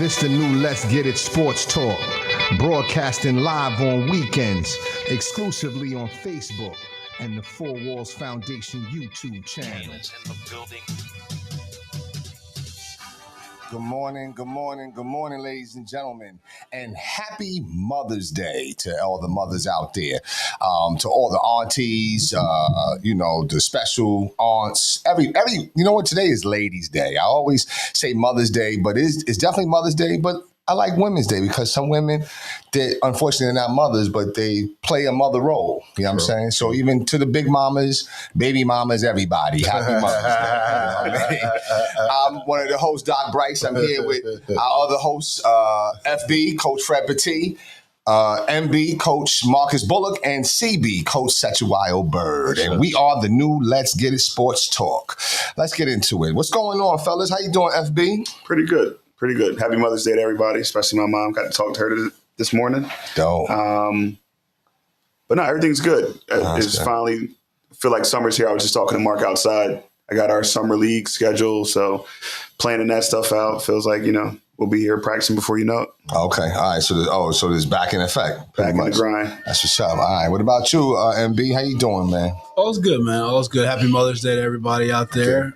This the new Let's Get It Sports Talk, broadcasting live on weekends, exclusively on Facebook and the Four Walls Foundation YouTube channel. Good morning, ladies and gentlemen, and happy Mother's Day to all the mothers out there, to all the aunties, the special aunts. You know what? Today is Ladies' Day. I always say Mother's Day, but it's definitely Mother's Day. But I like Women's Day because some women, they unfortunately are not mothers, but they play a mother role. You know what I'm saying? So even to the big mamas, baby mamas, everybody, happy Mother's Day. I'm one of the hosts, Doc Bryce. I'm here with our other hosts, FB, Coach Fred Petit, MB, Coach Marcus Bullock, and CB, Coach Setuayo Bird. And we are the new Let's Get It Sports Talk. Let's get into it. What's going on, fellas? How you doing, FB? Pretty good. Happy Mother's Day to everybody, especially my mom. Got to talk to her this morning. Dope. But no, everything's good. It's finally feel like summer's here. I was just talking to Mark outside. I got our summer league schedule, so planning that stuff out. Feels like, we'll be here practicing before you know it. Okay. All right. So there's back in effect. Back in the grind. That's what's up. All right. What about you, MB? How you doing, man? All's good, man. All's good. Happy Mother's Day to everybody out there.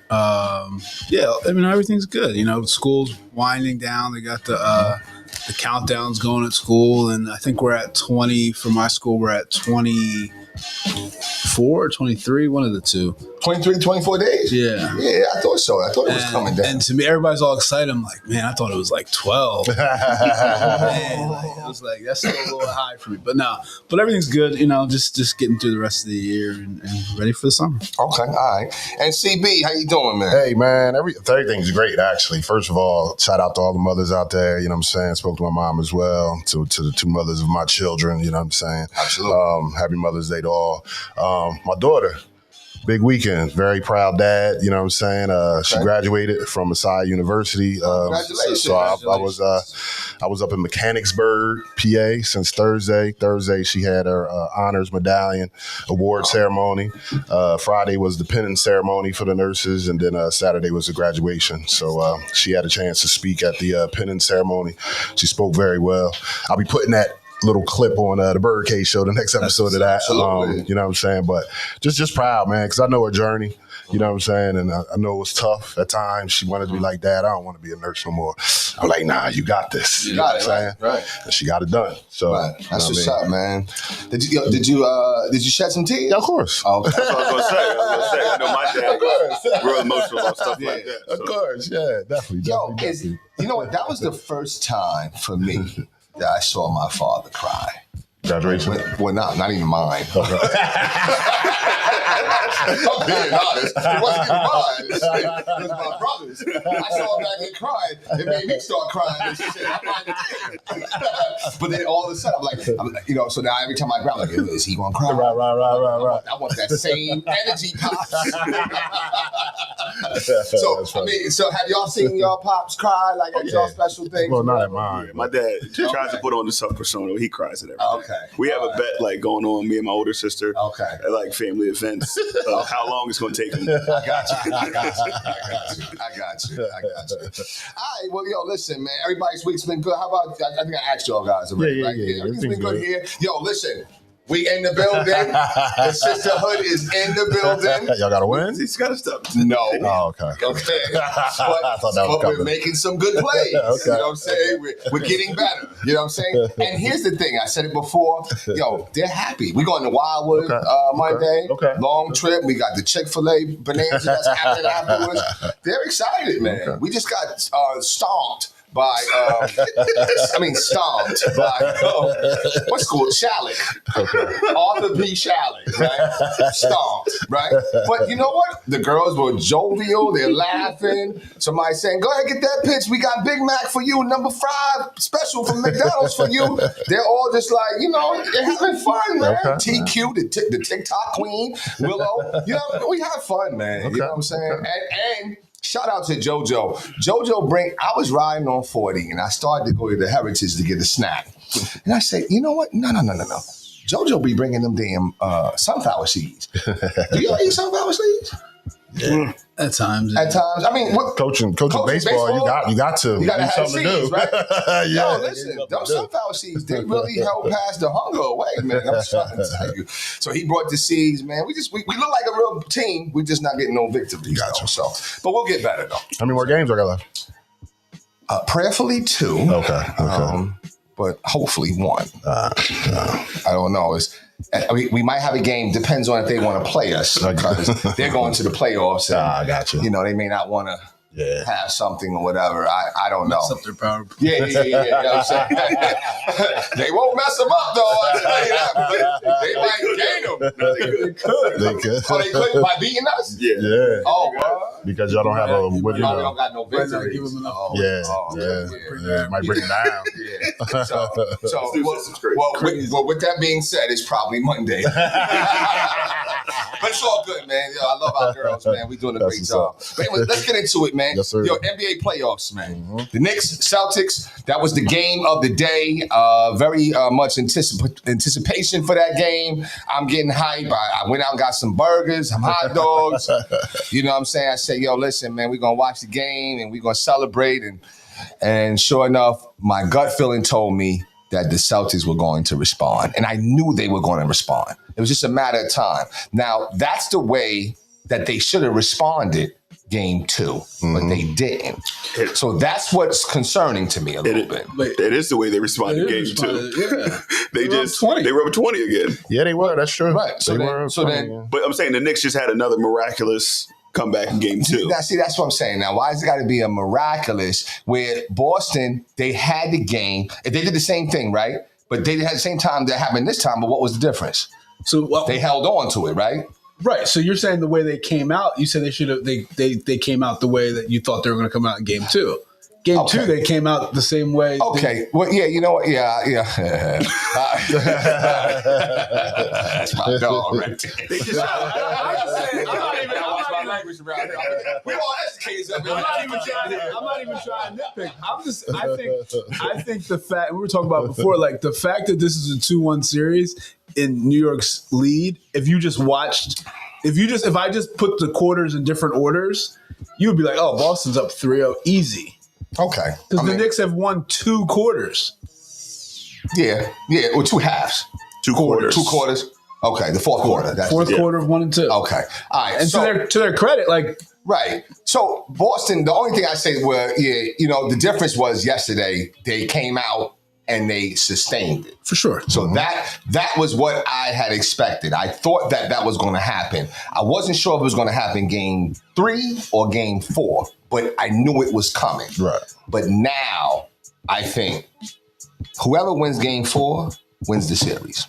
Everything's good. School's winding down. They got the countdowns going at school, and I think we're at 20 for my school. We're at 24 or 23, one of the two. 23, 24 days? Yeah, I thought so. I thought it was coming down. And to me, everybody's all excited. I'm like, man, I thought it was like 12. Man, I was like, that's still a little high for me. But everything's good. Just getting through the rest of the year and ready for the summer. Okay, all right. And CB, how you doing, man? Hey, man, everything's great, actually. First of all, shout out to all the mothers out there, you know what I'm saying? Spoke to my mom as well, to the two mothers of my children, you know what I'm saying? Absolutely. Happy Mother's Day to all. My daughter, big weekend, very proud dad, you know what I'm saying? She graduated from Messiah University. Congratulations. So I was up in Mechanicsburg, PA since Thursday. Thursday, she had her honors medallion award ceremony. Friday was the pinning ceremony for the nurses, and then Saturday was the graduation. So she had a chance to speak at the pinning ceremony. She spoke very well. I'll be putting that little clip on the Birdcage Show, the next episode of that. You know what I'm saying? But just proud, man, because I know her journey. You know what I'm saying? And I know it was tough at times. She wanted to be like, Dad, I don't want to be a nurse no more. I'm like, nah, you got this. You got it, right. And she got it done. So that's what's up, man. Did you shed some tears? Yeah, of course. Oh, okay. That's what I was going to say. I know my dad is real emotional about stuff like that. Of course, yeah, definitely. You know what? That was the first time for me that I saw my father cry. Graduation? Well, not even mine. I'm being honest. It wasn't even mine. It was my brother's. I saw him back and cried. It made me start crying and shit. I'm like, but then all of a sudden, I'm like, so now every time I cry, I'm like, is he going to cry? Right. I want that same energy, Pops. So have y'all seen y'all Pops cry? Like, at y'all special things? Well, not at mine. My dad tries to put on the tough persona. He cries at everything. Okay. We have a bet going on, me and my older sister. Okay. At family events. How long it's going to take him. I got you. All right. Well, listen, man. Everybody's week's been good. How about, I think I asked y'all guys already. Yeah. Everything's been good here. Yo, listen. We in the building. The sisterhood is in the building. Y'all got to win? He's got to stop. No. Oh, okay. I thought that was coming. We're making some good plays. Okay. You know what I'm saying? We're getting better. You know what I'm saying? And here's the thing. I said it before. Yo, they're happy. We're going to Wildwood Monday. Okay. Long trip. We got the Chick-fil-A bonanza that's happening afterwards. They're excited, man. Okay. We just got stomped by, what's school? Shalleck. Okay. Arthur P. Shalleck, right? Stomped, right? But you know what? The girls were jovial. They're laughing. Somebody saying, go ahead, get that pitch. We got Big Mac for you. Number 5 special from McDonald's for you. They're all just like, they're having fun, man. Okay. TQ, the TikTok queen, Willow. We have fun, man. Okay. You know what I'm saying? Okay. And shout out to JoJo. I was riding on 40 and I started to go to the Heritage to get a snack. And I said, you know what? No. JoJo be bringing them damn sunflower seeds. Do y'all eat sunflower seeds? At times. At times, I mean, what, Coaching baseball, you got to you gotta do have something to seeds, do. right? Yeah. Yo, listen, those sunflower seeds, they really help pass the hunger away, man. I'm trying to tell you. So he brought the seeds, man. We look like a real team. We're just not getting no victories. Gotcha. Though, but we'll get better though. How many more games I got left? Prayerfully 2. Okay. But hopefully 1. I don't know. We might have a game. Depends on if they want to play us because they're going to the playoffs. And, I got you. You know, they may not want to have something or whatever. I don't know. Mess up their power. Yeah. You know what I'm saying? They won't mess them up, though. I tell you that. But they might gain them. They could. They could. Oh, they could by beating us? Yeah. Oh, what? Because y'all don't have a We winning. don't got no victories. Give them enough. Yeah. Might bring it down. Yeah. So well, with that being said, it's probably Monday. But it's all good, man. Yo, I love our girls, man. We're doing a great job. But anyway, let's get into it, man. Yes, sir. Yo, NBA playoffs, man. The Knicks, Celtics, that was the game of the day. Very much anticipation for that game. I'm getting hype. I went out and got some burgers, some hot dogs. You know what I'm saying? I said, yo, listen, man, we're going to watch the game and we're going to celebrate. And sure enough, my gut feeling told me that the Celtics were going to respond. And I knew they were going to respond. It was just a matter of time. Now, that's the way that they should have responded game 2, but they didn't. So that's what's concerning to me a little bit. That is the way they responded in game 2. Yeah. They were up 20 again. Yeah, they were. That's true. Right. So then, But I'm saying the Knicks just had another miraculous comeback in game 2. That's what I'm saying. Now, why has it got to be a miraculous where Boston, they had the game. They did the same thing, right? But they had the same time that happened this time, but what was the difference? So They held on to it, right? right. So you're saying the way they came out, you said they should have they came out the way that you thought they were going to come out in game 2. Game 2, they came out the same way. Okay. Well, yeah, you know what? Yeah. That's my dog, right? We all educated. I'm not even trying to nitpick. I think the fact we were talking about before, like the fact that this is a 2-1 series in New York's lead. If I just put the quarters in different orders, you would be like, oh, Boston's up 3-0 easy. Okay. Because the Knicks have won 2 quarters. Yeah. Or 2 halves. 2 quarters. 2 quarters. Okay, the fourth quarter. Fourth quarter of 1 and 2. Okay. All right. And to their credit, like right. So Boston, the only thing I say the difference was yesterday they came out and they sustained it. for sure. So that was what I had expected. I thought that was going to happen. I wasn't sure if it was going to happen game 3 or game 4, but I knew it was coming. Right. But now I think whoever wins game 4 wins the series.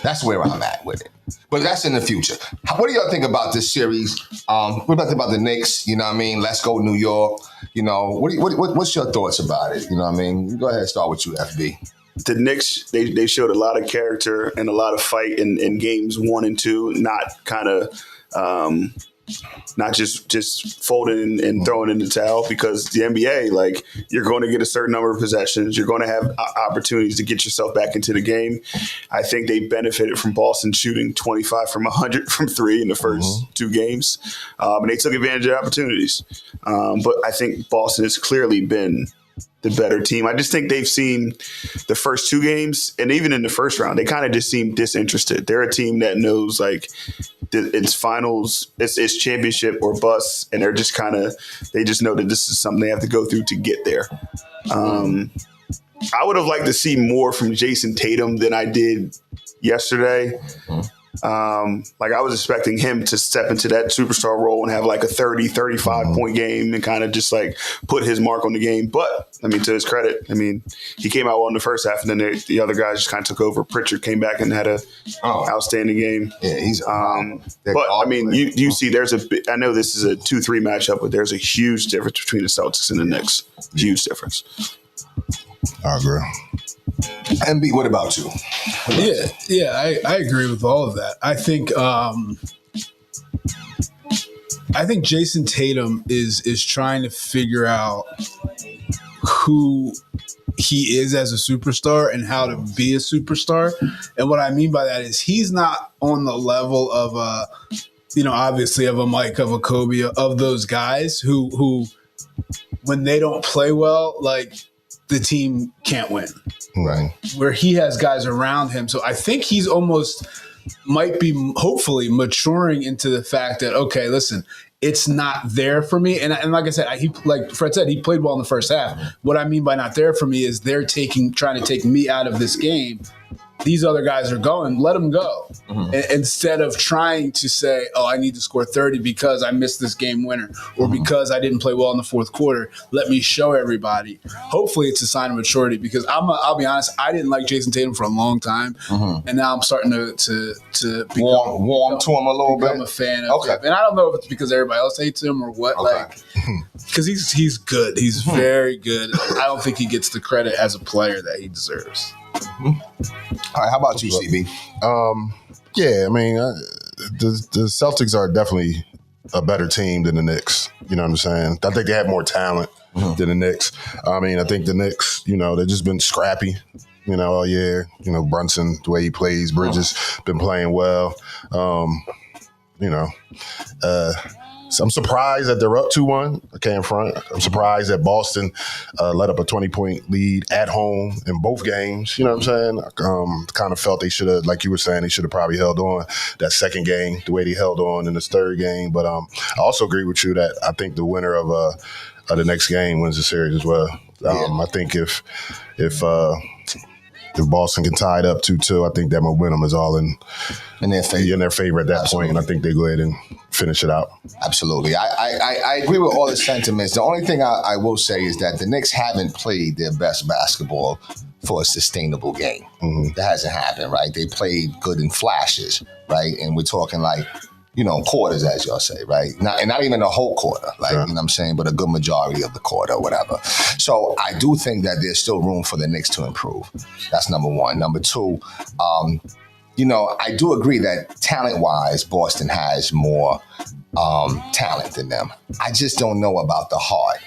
That's where I'm at with it. But that's in the future. What do y'all think about this series? What about the Knicks? You know what I mean? Let's go New York. You know, what's your thoughts about it? You know what I mean? Go ahead and start with you, FB. The Knicks, they showed a lot of character and a lot of fight in games 1 and 2, not just folding and throwing in the towel, because the NBA, like, you're going to get a certain number of possessions. You're going to have opportunities to get yourself back into the game. I think they benefited from Boston shooting 25 from 100 from 3 in the first 2 games. And they took advantage of opportunities. But I think Boston has clearly been the better team. I just think they've seen the first 2 games, and even in the first round, they kind of just seem disinterested. They're a team that knows, like, it's finals, it's championship or bust, and they're just they just know that this is something they have to go through to get there. I would have liked to see more from Jason Tatum than I did yesterday. Like, I was expecting him to step into that superstar role and have like a 30, 35 point game and kind of just like put his mark on the game. But I mean, to his credit, I mean, he came out well in the first half, and then the other guys just kind of took over. Pritchard came back and had a outstanding game. Yeah, he's but I mean, you see, I know this is a 2-3 matchup, but there's a huge difference between the Celtics and the Knicks. Huge difference. I agree. MB, what about you? I agree with all of that. I think Jason Tatum is trying to figure out who he is as a superstar and how to be a superstar. And what I mean by that is he's not on the level of obviously of a Mike, of a Kobe, of those guys who when they don't play well, like the team can't win. Right. Where he has guys around him. So I think he's almost might be hopefully maturing into the fact that, okay, listen, it's not there for me. And like I said, like Fred said, he played well in the first half. What I mean by not there for me is they're trying to take me out of this game. These other guys are going, let them go. Instead of trying to say, oh, I need to score 30 because I missed this game winner or because I didn't play well in the fourth quarter. Let me show everybody. Hopefully it's a sign of maturity because I'll be honest, I didn't like Jason Tatum for a long time. And now I'm starting to warm to him a little bit. I'm a fan of him. And I don't know if it's because everybody else hates him or what. Because he's good. He's very good. I don't think he gets the credit as a player that he deserves. All right, how about you, CB? Yeah, I mean, the Celtics are definitely a better team than the Knicks. You know what I'm saying? I think they have more talent than the Knicks. I mean, I think the Knicks, they've just been scrappy, all year. Brunson, the way he plays, Bridges been playing well. So I'm surprised that they're up 2-1. I can't front. I'm surprised that Boston let up a 20-point lead at home in both games. You know what I'm saying? Kind of felt they should have, like you were saying, they should have probably held on that second game the way they held on in this third game. But I also agree with you that I think the winner of the next game wins the series as well. I think if Boston can tie it up 2-2, I think that momentum is all in their favor at that point, and I think they go ahead and finish it out. Absolutely. I agree with all the sentiments. The only thing I will say is that the Knicks haven't played their best basketball for a sustainable game. That hasn't happened, right? They played good in flashes, right? And we're talking like, quarters, as y'all say, right? Not even a whole quarter, like, you know what I'm saying, but a good majority of the quarter or whatever. So I do think that there's still room for the Knicks to improve. That's number one. Number two, I do agree that talent-wise, Boston has more talent than them. I just don't know about the heart.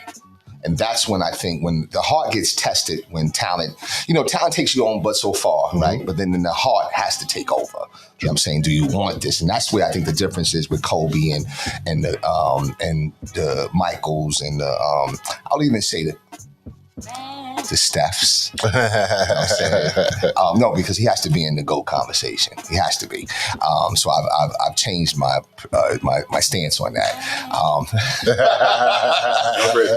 And that's when I think when the heart gets tested, when talent takes you on but so far, right? But then the heart has to take over. You know what I'm saying? Do you want this? And that's where I think the difference is with Kobe and the Michaels and I'll even say the Stephs. You know what I'm saying? No, because he has to be in the GOAT conversation. He has to be. So I've changed my stance on that.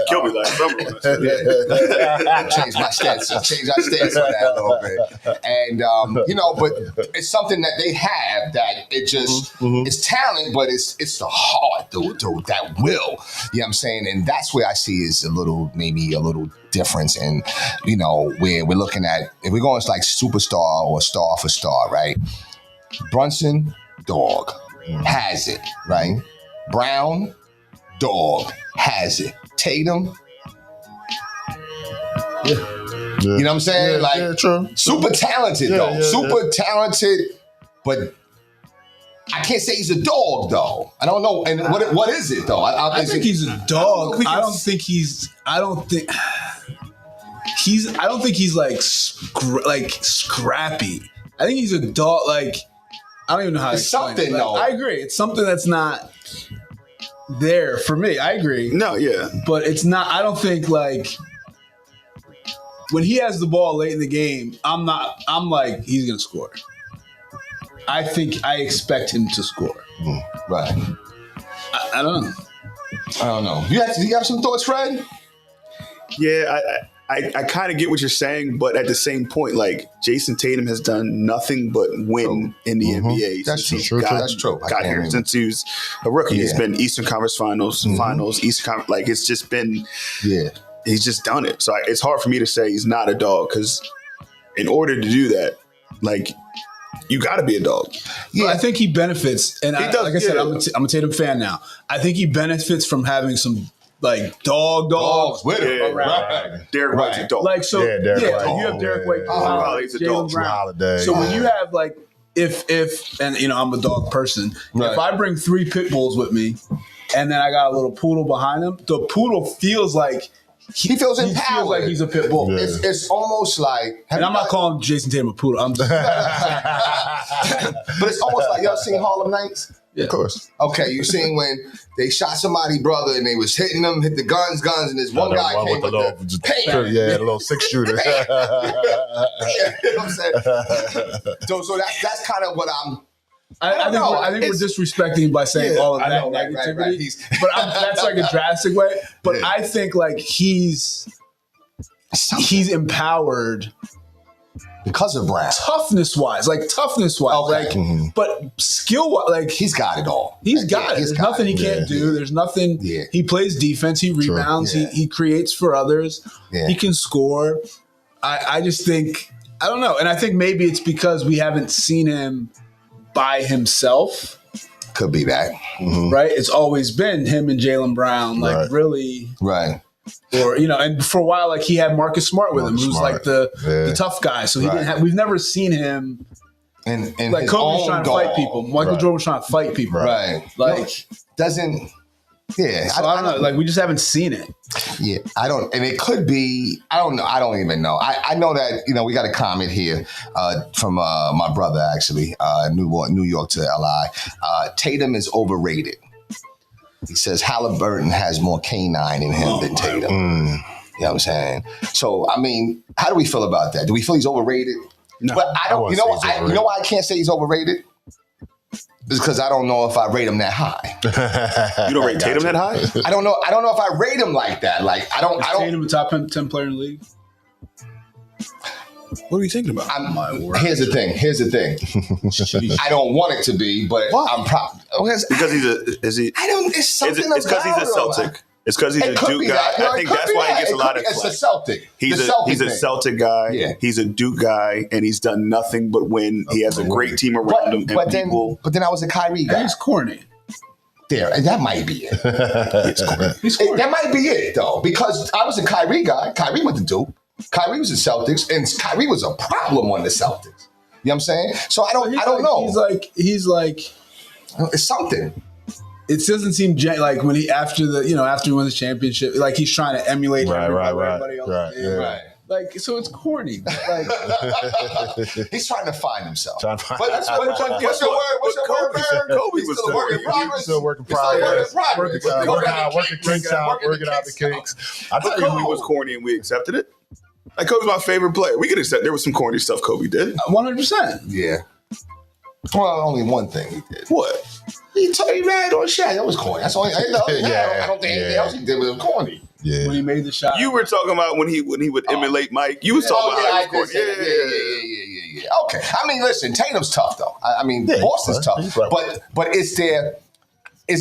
Kill me last summer when I said that. Change my stance on that a little bit. And but it's something that they have that it just it's talent, but it's the heart, that will. You know what I'm saying? And that's where I see is maybe a little difference in, where we're looking at, if we're going like superstar or star for star, right? Brunson, dog, has it, right? Brown, dog, has it. Tatum, you know what I'm saying? True. Super talented, though. Super talented, but I can't say he's a dog, though. I don't know. And what is it, though? I think he's a dog. I don't think he's like scrappy. I think he's a dog. Like, I don't even know how to explain something, it. though. I agree. It's something that's not there for me. I agree. No, yeah. But it's not, I don't think like when he has the ball late in the game, I'm like, he's going to score. I expect him to score. Right. I don't know. I don't know. You have some thoughts, Fred? Yeah, I kind of get what you're saying, but at the same point, like Jason Tatum has done nothing but win in the NBA. That's true. That's true. Got here since he was a rookie. Yeah. He's been Eastern Conference Finals, Eastern Conference. Like it's just been. Yeah. He's just done it. So it's hard for me to say he's not a dog because in order to do that, like you got to be a dog. Yeah, I think he benefits, and like I said, I'm a Tatum fan now. I think he benefits from having some. Like dogs with him. Right. Derek White's a dog. Like so, Derek White. You have Derek White, he's a dog. Holiday. So when you have like, if and I'm a dog person, if I bring 3 pit bulls with me, and then I got a little poodle behind him, the poodle feels like he feels He empowered. feels like he's a pit bull. Yeah. It's almost like, And I'm not calling Jason Tatum a poodle. I'm just but it's almost like, y'all seen Harlem Nights? Of course. Okay, you seen when they shot somebody brother and they was hitting them, hit the guns, and this one guy came with the paint. Yeah, the little 6-shooter. Yeah, you know what I'm saying? So that's kind of what I'm. I think we're disrespecting by saying all of that negativity. Right. But that's like a drastic way. But I think like he's empowered Because of Brown. toughness wise. Okay. Like, but skill wise, like He's got it all. he's got it. There's nothing he can't do. There's nothing. Yeah. He plays defense. He rebounds. Yeah. He creates for others. Yeah. He can score. I just think I don't know, and I think maybe it's because we haven't seen him by himself. Could be that. Right? It's always been him and Jaylen Brown, like Right. really, Right. or and for a while, like he had Marcus Smart with him, Marcus who's Smart. like the tough guy. So he didn't have. We've never seen him And like his Kobe was own trying to dog. fight people. Michael Right. Jordan was trying to fight people. Right. Like, Doesn't. Yeah. so I don't know. Like we just haven't seen it. Yeah, I don't, and it could be. I don't know. I don't even know. I know that we got a comment here from my brother actually, New York to LI. Tatum is overrated. He says Halliburton has more canine in him than Tatum. You know what I'm saying? So I mean, how do we feel about that? Do we feel he's overrated? No, But I don't. wouldn't You know say what? he's You know why I can't say he's overrated? It's because I don't know if I rate him that high. You don't rate Tatum that high? I don't know. I don't know if I rate him like that. Like I don't. Is Tatum a top 10 player in the league? What are you thinking about? Here's the thing. I don't want it to be, but I'm proud. Because is he? I don't. It's something It's because he's a about him. Celtic. It's because he's a It could Duke be guy. that. I think that's why he gets a lot of It's a flack. Celtic. He's The a Celtic thing. Celtic guy. Yeah. He's a Duke guy, and he's done nothing but win. He has a great team around him, and But people. then I was a Kyrie guy. He's corny. There, and that might be it. He's corny. That might be it though, because I was a Kyrie guy. Kyrie went to Duke. Kyrie was the Celtics, and Kyrie was a problem on the Celtics. You know what I'm saying? So I don't know. He's like. It's something. It doesn't seem like when after he won the championship, like he's trying to emulate Right, everybody, right, everybody else right, did. yeah. Right. Like so, it's corny. Like He's trying to find himself. Trying to find- What's your word? What's your word, Bird? Kobe was still a work in still- progress. Still working He's still a work in progress. progress. Working kinks out, working out the kinks. I thought Kobe was corny, and we accepted it. Like Kobe's my favorite player. We could accept there was some corny stuff Kobe did. 100%. Yeah. Well, only one thing he did. What? He ran on Shaq. That was corny. That's only. I don't think anything else he did was corny. Yeah. When he made the shot, You were talking about when he would emulate Mike. You was talking about how he was corny. Yeah. Okay. I mean, listen, Tatum's tough though. I mean, Yeah, Boston's he's tough. right. But is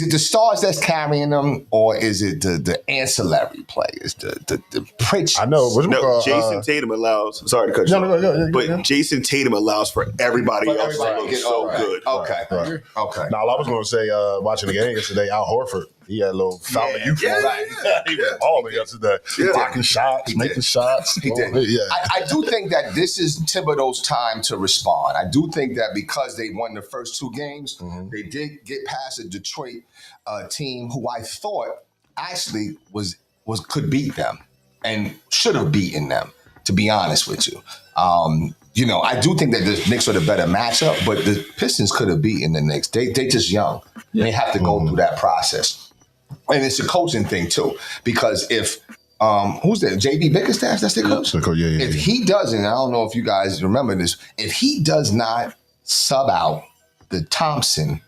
it the stars that's carrying them, or is it the ancillary players, the Pritchard? I know. What No, Jason Tatum allows. Sorry to cut you No, off. no. But Jason Tatum allows for everybody But else to everybody look get so right. good. Okay. Right. Okay. Now, I was going to say, watching the game yesterday, Al Horford, he had a little fountain of youth. Yeah, on him. yeah. He was balling yesterday. Yeah. Blocking shots, He making did. shots. He did. Yeah. I do think that this is Thibodeau's time to respond. I do think that because they won the first two games, they did get past a Detroit team who I thought actually could beat them and should have beaten them, to be honest with you. I do think that the Knicks are the better matchup, but the Pistons could have beaten the Knicks. They just young. They have to go through that process. And it's a coaching thing too, because if who's that? JB Bickerstaff, that's their coach. Yeah. If he doesn't, I don't know if you guys remember this, if he does not sub out the Thompson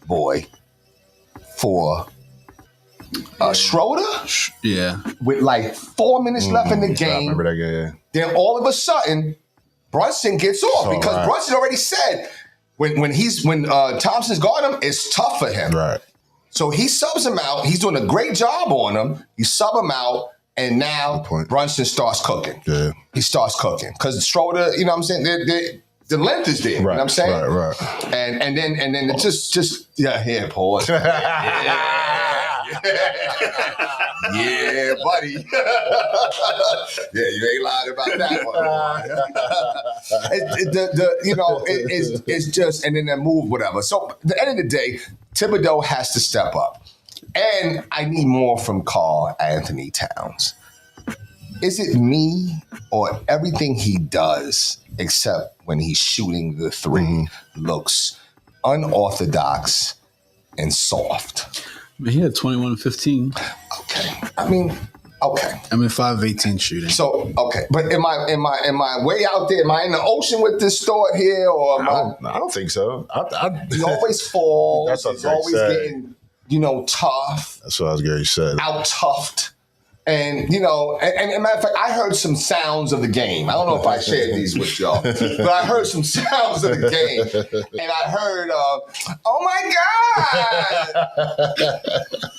boy for Schroeder yeah, with like 4 minutes left in the I game, remember that game. then all of a sudden Brunson gets off So, because right. Brunson already said when Thompson's guarding him, it's tough for him. Right. So he subs him out. He's doing a great job on him. You sub him out, and now Good point. Brunson starts cooking. Yeah. He starts cooking because Schroeder, you know what I'm saying? The length is there. You know what I'm saying? Right. And then it just here, pause. Yeah, buddy. Yeah, you ain't lying about that one. It's just, and then they move, whatever. So at the end of the day, Thibodeau has to step up. And I need more from Karl Anthony Towns. is it me or everything he does, except when he's shooting the three, looks unorthodox and soft? I mean, he had 21 and 15. Okay. I mean, okay. I mean, 5 of 18 shooting. So, okay. But am I way out there? Am I in the ocean with this thought here? Or am I don't think so. he always falls. That's what He's Gary always said. getting, tough, That's what Gary said. out-toughed. And, and matter of fact, I heard some sounds of the game. I don't know if I shared these with y'all, but I heard some sounds of the game. And I heard, oh my God,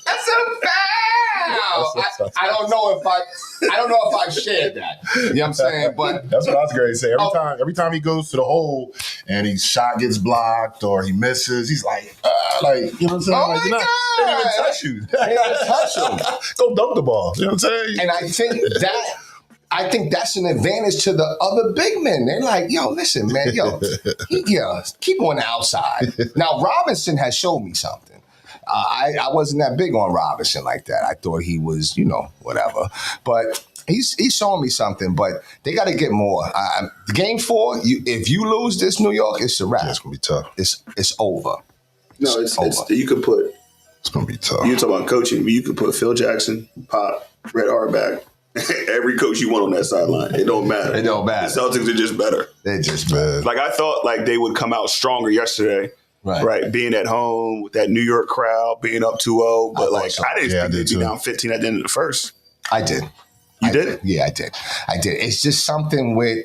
that's a foul. I don't know if I shared that. You know what I'm saying? But That's what Gary said. Every time he goes to the hole and his shot gets blocked or he misses, he's like, you know what I'm saying? Oh like, my not, God. they didn't even touch you. they gotta touch him. Go dunk the ball. You know what I'm saying? And I think that's an advantage to the other big men. They're like, yo, listen, man, keep on the outside. Now, Robinson has showed me something. I wasn't that big on Robinson like that. I thought he was, whatever. But he's showing me something. But they got to get more. The game 4, if you lose this New York, it's a wrap. Yeah, it's gonna be tough. It's over. No, it's you could put. It's gonna be tough. You talk about coaching, but you could put Phil Jackson, Pop, Red Auerbach, every coach you want on that sideline. It don't matter. It don't matter. The Celtics are just better. They're just bad. Like I thought, like they would come out stronger yesterday. Right, being at home with that New York crowd, being up 2-0. But I didn't think they'd be down 15 at the end of the first. I did. You did? Yeah, I did. It's just something with.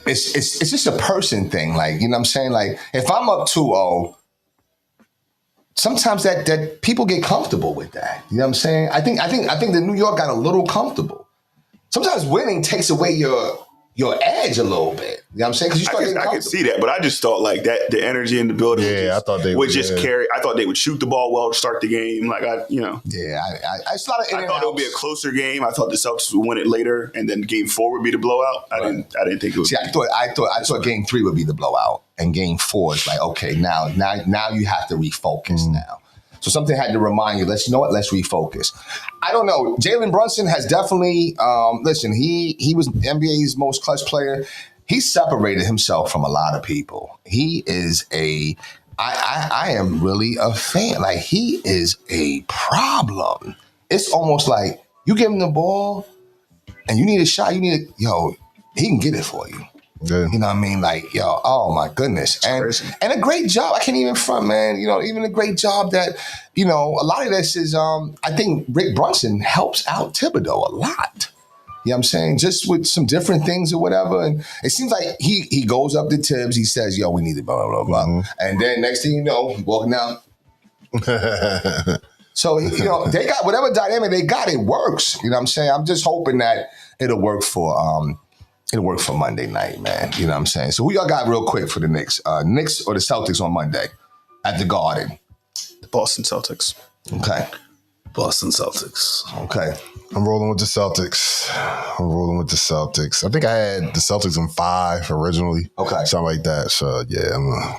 It's just a person thing. Like, you know what I'm saying? Like, if I'm up 2-0, sometimes that people get comfortable with that. You know what I'm saying? I think the New York got a little comfortable. Sometimes winning takes away your edge a little bit. You know what I'm saying? Because you start getting I comfortable. could see that, but I just thought like that the energy in the building I thought they would just carry. I thought they would shoot the ball well to start the game. Like Yeah, it's a lot of I thought it would be a closer game. I thought the Celtics would win it later, and then game 4 would be the blowout. I didn't think it would. See, I thought game 3 would be the blowout, and game 4 is like, okay, now you have to refocus now. So something had to remind you, let's refocus. I don't know. Jalen Brunson has definitely, listen, he was NBA's most clutch player. He separated himself from a lot of people. He is I am really a fan. Like, he is a problem. It's almost like you give him the ball and you need a shot, he can get it for you. Yeah. You know what I mean? Like, oh my goodness. And a great job. I can't even front, man. Even a great job that, a lot of this is, I think Rick Brunson helps out Thibodeau a lot. You know what I'm saying? Just with some different things or whatever. And it seems like he goes up to Tibbs, he says, yo, we need to blah, blah, blah, blah. Mm-hmm. And then next thing you know, walking down. So, they got whatever dynamic they got, it works. You know what I'm saying? I'm just hoping that it'll work for Monday night, man. You know what I'm saying? So who y'all got real quick for the Knicks? Knicks or the Celtics on Monday at the Garden? The Boston Celtics. Okay. Boston Celtics. Okay. I'm rolling with the Celtics. I think I had the Celtics in 5 originally. Okay. Something like that. So, yeah, I'm going to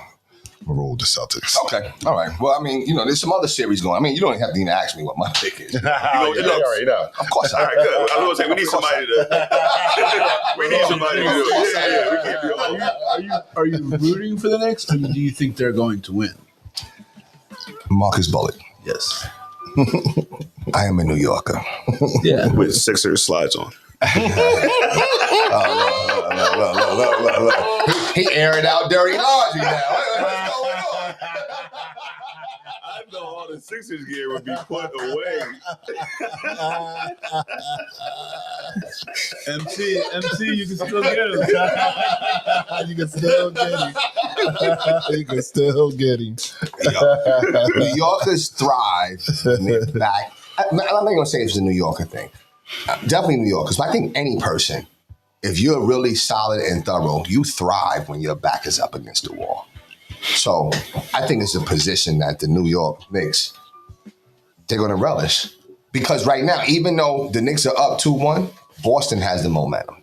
roll with the Celtics. Okay. All right. Well, I mean, there's some other series going. I mean, you don't have to even ask me what my pick is. You already know. Of course. All right, good. I was going to say, we need somebody to do it. Yeah, we can't be alone. Are you rooting for the Knicks, or do you think they're going to win? Marcus Bullock. Yes. I am a New Yorker. Yeah. With Sixers slides on. Look. He airing out dirty laundry now. What's going on? I know all the Sixers gear would be put away. MC, you can still get him. You can still get him. New Yorkers thrive when they're back. I'm not going to say it's a New Yorker thing. Definitely New Yorkers. But I think any person, if you're really solid and thorough, you thrive when your back is up against the wall. So I think it's a position that the New York Knicks, they're going to relish. Because right now, even though the Knicks are up 2-1, Boston has the momentum.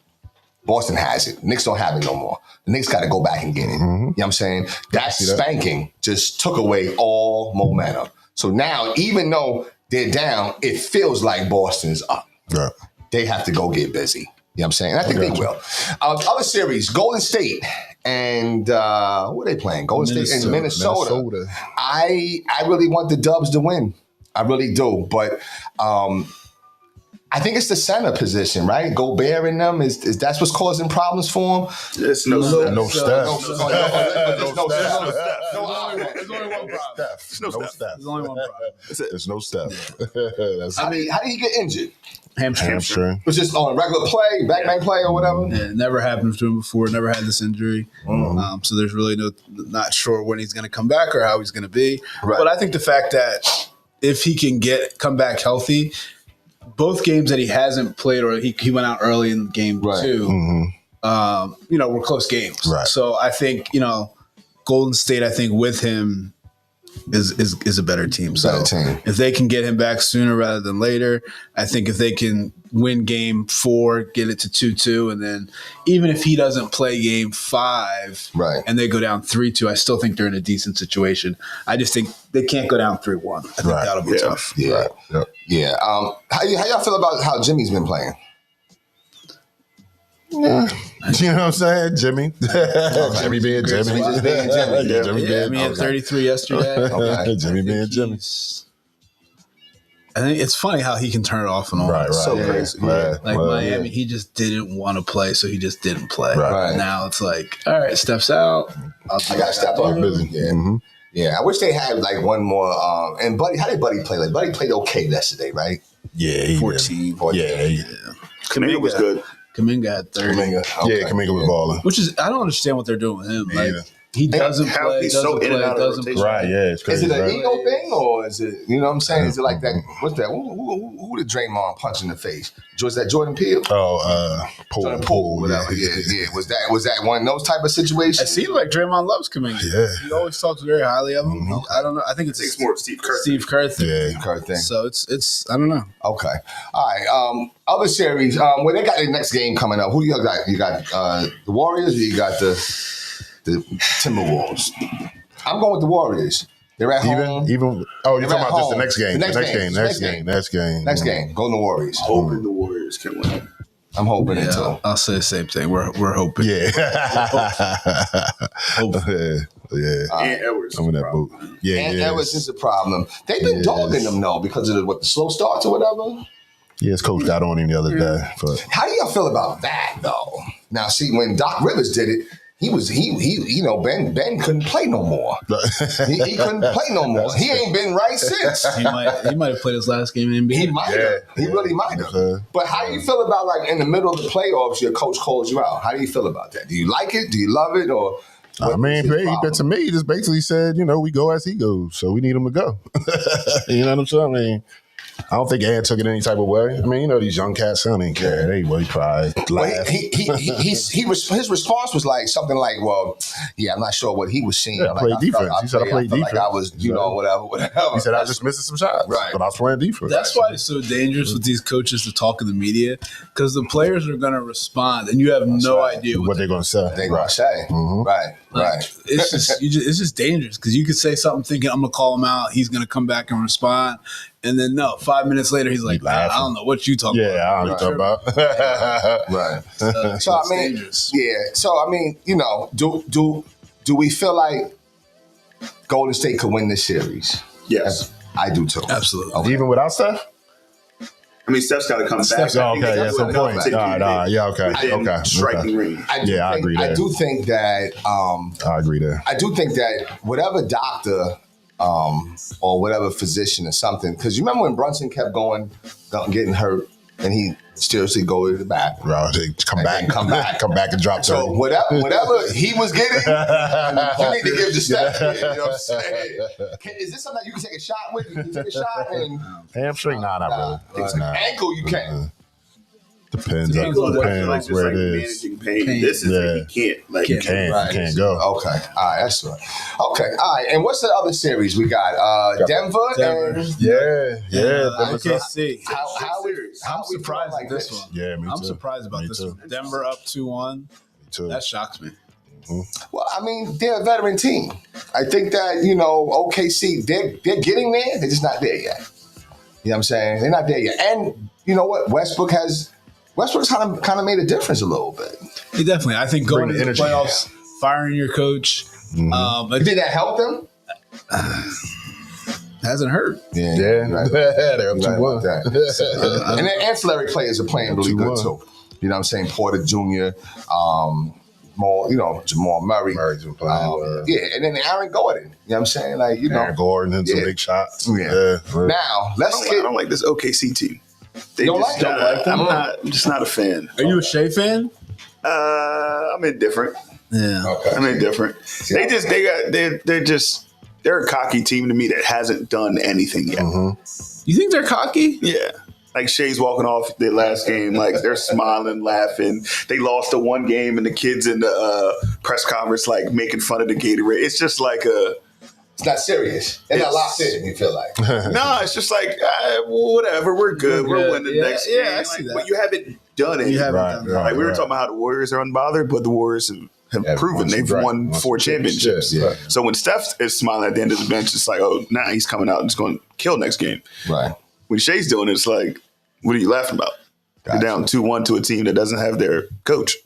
Boston has it. Knicks don't have it no more. The Knicks got to go back and get it. Mm-hmm. You know what I'm saying? That spanking just took away all momentum. So now, even though they're down, it feels like Boston's up. Right. they have to go get busy. You know what I'm saying? And I think they will. Other series, Golden State and who are they playing? Golden State and Minnesota. I really want the Dubs to win. I really do. But I think it's the center position, right? Gobert in them is that's what's causing problems for him. There's no Steph. No Steph. There's only one problem. No Steph. There's only one problem. There's no Steph. How did he get injured? Hamstring. It was just on regular play, backman play or whatever? Yeah, it never happened to him before. Never had this injury. So there's really not sure when he's going to come back or how he's going to be. Right. But I think the fact that if he can come back healthy, both games that he hasn't played or he went out early in game two, were close games. Right. So I think, Golden State, I think with him is a better team. So if they can get him back sooner rather than later, I think if they can win game 4, get it to 2-2, and then even if he doesn't play game 5 and they go down 3-2, I still think they're in a decent situation. I just think they can't go down 3-1. I think that'll be tough. Yeah. Right. Yep. Yeah. How y'all feel about how Jimmy's been playing? Yeah. You know what I'm saying? Jimmy. Jimmy being Jimmy. Just being Jimmy. Yeah, Jimmy being He had 33 yesterday. Okay. Jimmy being Jimmy. I think it's funny how he can turn it off and on. Right. So crazy. Right. Like Miami, he just didn't want to play, so he just didn't play. Right. Now it's like, all right, steps out. I got to step up. Busy. Yeah. Mm-hmm. Yeah. I wish they had like one more. And Buddy, how did Buddy play? Like Buddy played okay yesterday, right? Yeah. He 14. Yeah. Kaminga was good. Kaminga had 30. Kaminga was balling. Which is, I don't understand what they're doing with him. Like, he doesn't how play, he's doesn't so in and play, out of doesn't rotation. play. Right, yeah, it's Is crazy. it an right? ego thing or is it, you know what I'm saying? Is it like that? What's that? Who did Draymond punch in the face? Was that Jordan Peele? Jordan Poole, whatever. Yeah. Was that one of those type of situations? It seems like Draymond loves Kaminga. Yeah. He always talks very highly of him. I don't know. I think it's more Steve Kerr. Steve Kerr thing. Yeah. Kurt thing. So it's I don't know. Okay. All right. Other series. Well, they got their next game coming up. Who you got? You got the Warriors or you got the Timberwolves? I'm going with the Warriors. They're at home. Even you're They're talking at about just the home. next game. Next game. Next game. Go to the Warriors. Hoping the Warriors can win. I'm hoping it too. I'll say the same thing. We're hoping. Yeah. Hoping. Yeah. And Edwards. I'm in that boot. Yeah. And yeah. Edwards is a problem. They've been dogging them though because of the slow starts or whatever. Yeah, his coach got on him the other day. But How do y'all feel about that though? Now, see, when Doc Rivers did it, Ben couldn't play no more. He couldn't play no more. He ain't been right since. He might have played his last game in NBA. He might have. He really might have. But how do you feel about like in the middle of the playoffs, your coach calls you out? How do you feel about that? Do you like it? Do you love it? Or I mean, to me, he just basically said, we go as he goes, so we need him to go. You know what I'm saying? I mean, I don't think Ant took it any type of way. I mean, these young cats, I don't even care. They probably laugh. His response was like something like, "Well, yeah, I'm not sure what he was seeing. Yeah, I played defense." He said, "I played defense." Like I was, whatever. He said, "I was just missing some shots, Right. but I was playing defense." That's why it's so dangerous with these coaches to talk in the media because the players are going to respond and you have no idea what they're going to say. They're gonna say, right. It's just dangerous because you could say something thinking I'm gonna call him out, he's gonna come back and respond, and then 5 minutes later he's like, I don't know what you talking about. Yeah, I don't know what you're talking about. Right. So I mean, dangerous. yeah. So I mean, do we feel like Golden State could win this series? Yes. I do too. Absolutely. Okay. Even without Steph? I mean, Steph's got to come back. Oh, okay, yeah, some point. Yeah, okay. Striking range. I agree there. I do think that. I agree there. I do think that whatever doctor or whatever physician or something, because you remember when Brunson kept getting hurt, and he seriously go to the back. Right, come back and drop 30. So whatever he was getting, you need to give the Steph. You know what I'm saying? Is this something that you can take a shot with? You can take a shot and Hamstring? Nah, not really. ankle you can't. Depends Ankle, on just where like it is. managing pain. This is he can't. Like, You can't go. Okay, all right, that's right. Okay, all right. And what's the other series we got? Denver. And Yeah. I can't see. how I'm we surprised like at this this one. Yeah, me too. I'm surprised about Me this too. one. Denver up 2-1. Me too. That shocks me. Well, I mean, they're a veteran team. I think that OKC they're getting there. They're just not there yet. You know what I'm saying? They're not there yet. And you know what? Westbrook's kind of made a difference a little bit. He definitely. I think going Bring into the the energy. playoffs, firing your coach, Did that help them? hasn't hurt. Yeah, Yeah, right. they're up Right 2-1. about that. And then ancillary players are playing really good 2-1. too. You know what I'm saying? Porter Jr., Jamal Murray. Murray's been playing well. Yeah, and then Aaron Gordon. You know what I'm saying? Like, you know. Aaron Gordon and some Yeah. big shots. Yeah. Right. Now, I let's don't, get. I don't like this OKC team. They Don't just, like them? I'm just not a fan. Are you a Shea fan? I'm indifferent. Yeah. Okay. I'm indifferent. They're a cocky team to me that hasn't done anything yet. You think they're cocky? Yeah. Like Shea's walking off their last game, like they're smiling, laughing. They lost the one game, and the kids in the press conference like making fun of the Gatorade. It's just like It's not serious. They're not locked in, you feel like. no. It's just like whatever. We're good. We're We're good. winning Yeah, next yeah, game. I see that. But you haven't done it. You haven't Right, done that. right. Like we were talking about how the Warriors are unbothered, but the Warriors have proven won some- they've right, won won 4 some championships. championships, yeah. So when Steph is smiling at the end of the bench, it's like, oh, now he's coming out and just going to kill next game. Right. When Shea's doing it, it's like, what are you laughing about? Gotcha. You're down 2-1 to a team that doesn't have their coach.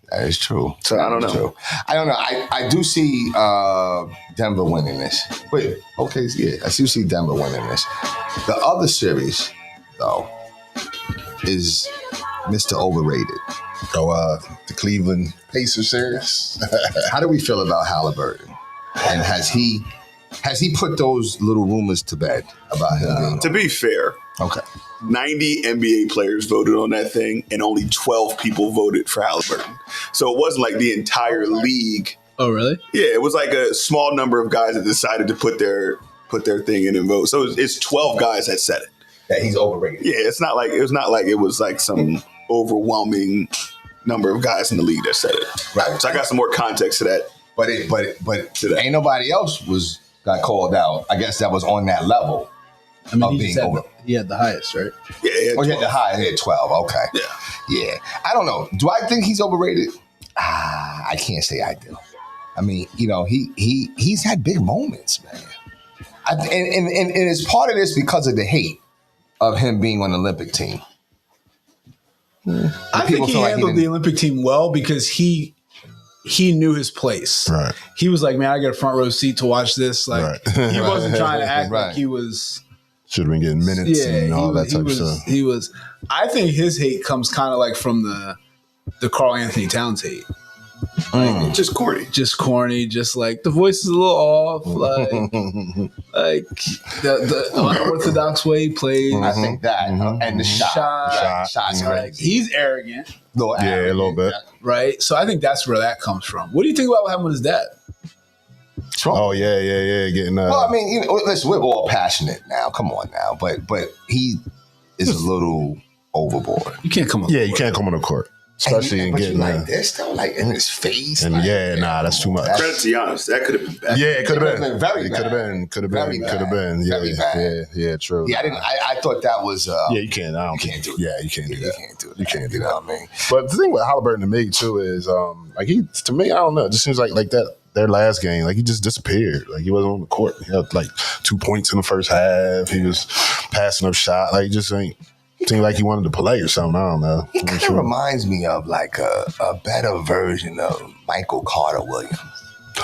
That is true. So I don't That is know. true. I don't know. I do see Denver winning this. Wait, okay, yeah, I do see Denver winning this. The other series, though, is Mr. Overrated. So the Cleveland Pacers series. How do we feel about Halliburton? And has he put those little rumors to bed about him being To be fair, okay? 90 NBA players voted on that thing, and only 12 people voted for Halliburton. So it wasn't like the entire league. Oh, really? Yeah, it was like a small number of guys that decided to put their thing in and vote. So it's 12 guys that said it. That he's overrated. Yeah, it's not like it was like some overwhelming number of guys in the league that said it. Right. So I got some more context to that. But ain't nobody else got called out. I guess that was on that level. I mean, Of he, being just had over. he had the highest, right? Yeah, Oh, he had the high. He had 12. Okay. Yeah. Yeah. I don't know. Do I think he's overrated? I can't say I do. I mean, you know, he's had big moments, man. And it's part of this because of the hate of him being on the Olympic team. I people think he feel like he handled didn't- the Olympic team well because he knew his place. Right. He was like, man, I got a front row seat to watch this. Like Right. he wasn't trying to act Right. like he was. Should have been getting minutes Yeah, and all that type of was. stuff. He was. I think his hate comes kind of like from the Karl Anthony Towns hate. Just corny. Just corny, just like the voice is a little off, like the unorthodox way he plays. I think that and the shot. Shots Like, crazy. he's arrogant, Little Yeah, a arrogant. little bit. right? So I think that's where that comes from. What do you think about what happened with his dad? Trump. Oh yeah. Getting Well, I mean, you know, listen, we're all passionate now. Come on now, but he is a little overboard. You can't come up. yeah, you can't come on the court, especially in but getting you like this though, like in his face. and like, yeah, nah, that's too much. Credit to Giannis. That could have been bad. Yeah, it could have It been. could've been very It could have bad. been. Could have Very been. Could have bad. been. Yeah, Very bad. yeah, true. Yeah, I thought that was. Yeah, you can't. I don't can't do it. Yeah, you can't do You that. can't do it. You can't do You that. know what I mean? But the thing with Halliburton to me too is, like to me, I don't know. It just seems like that their last game, like he just disappeared. Like he wasn't on the court. He had like 2 points in the first half. He was passing up shot. Like he just ain't seemed like he wanted to play or something. I don't know. He I'm kind sure. of reminds me of like a better version of Michael Carter Williams.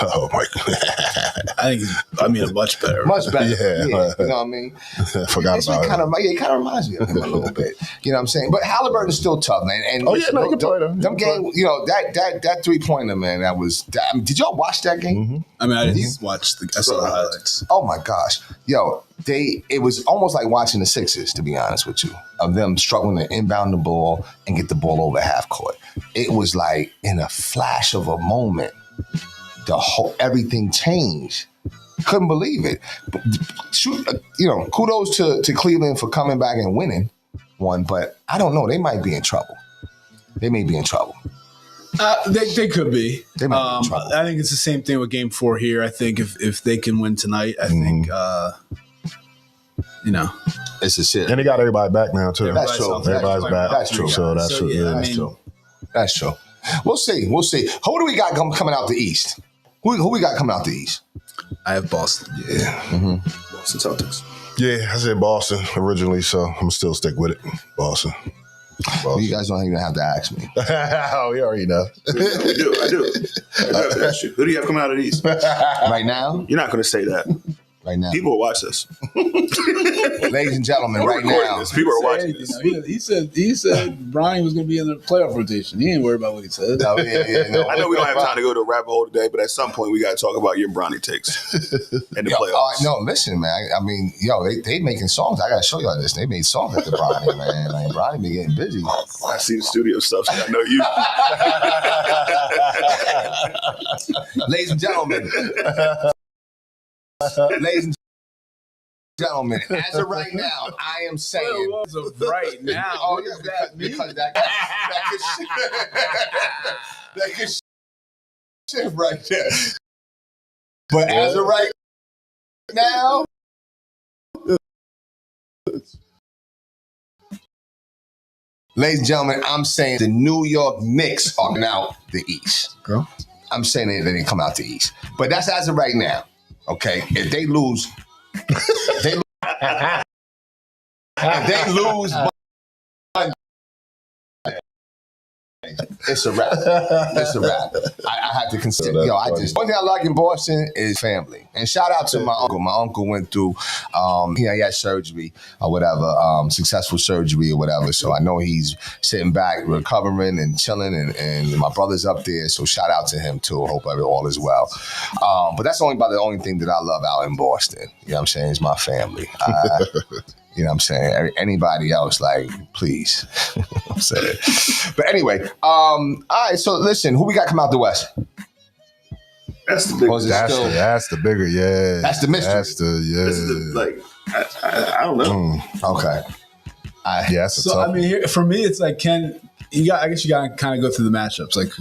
Oh my god, I mean, a much better. Much better. Yeah. You know what I mean? I forgot It about kind it. of reminds me of him a little bit. You know what I'm saying? But Halliburton's still tough, man. And Oh, yeah, no, he can play, though. He Them can game, you know, that 3-pointer, man, I mean, did y'all watch that game? Mm-hmm. I mean, I didn't watch I saw the highlights. Oh my gosh. Yo, it was almost like watching the Sixers, to be honest with you, of them struggling to inbound the ball and get the ball over half court. It was like in a flash of a moment, everything changed. Couldn't believe it. But, kudos to Cleveland for coming back and winning one, but I don't know. They might be in trouble. They may be in trouble. They could be. They might be in trouble. I think it's the same thing with Game 4 here. I think if they can win tonight, I think It's a shit. And they got everybody back now too. That's true. Everybody's back. That's true. So that's So, yeah, I that's mean- true. That's true. We'll see. Who do we got coming out the East? Who we got coming out the East? I have Boston. Yeah. Boston Celtics. Yeah, I said Boston originally, so I'm still stick with it. Boston. You guys don't even have to ask me. Oh, we already know. I do. I have to ask you. Who do you have coming out of these? Right now? You're not going to say that. Right now. People will watch this. Ladies and gentlemen, right recording now. this. People are watching this. He said Bronny was going to be in the playoff rotation. He ain't worried about what he said. No, no. I know we don't have time to go to a rabbit hole today, but at some point we got to talk about your Bronny takes in the playoffs. No, listen, man. I mean, they making songs. I got to show y'all this. They made songs at the Bronny, man. Like, Bronny be getting busy. I see the studio stuff, so I know you. Ladies and gentlemen. Ladies and gentlemen, as of right now, I am saying. As of right now. Oh, What yeah, does that mean? because that could shift right there. But as of right now, ladies and gentlemen, I'm saying the New York Knicks are out the East. Girl. I'm saying they didn't come out the East. But that's as of right now. Okay? If they lose, if they lose, it's a wrap. It's a wrap. I have to consider. One thing I like in Boston is family. And shout out to my uncle. My uncle went through, he had surgery or whatever, successful surgery or whatever. So I know he's sitting back, recovering and chilling. And my brother's up there. So shout out to him too. Hope all is well. But that's the only thing that I love out in Boston. You know what I'm saying? Is my family. You know what I'm saying? Anybody else, like, please. You know what I'm saying? But anyway, all right, so listen, who we got come out the West? That's the big. That's the bigger, yeah. That's the mystery. That's the, yeah. This is the, I don't know. Okay. That's a So tough I mean, here, for me, it's like I guess you got to kind of go through the matchups. Like,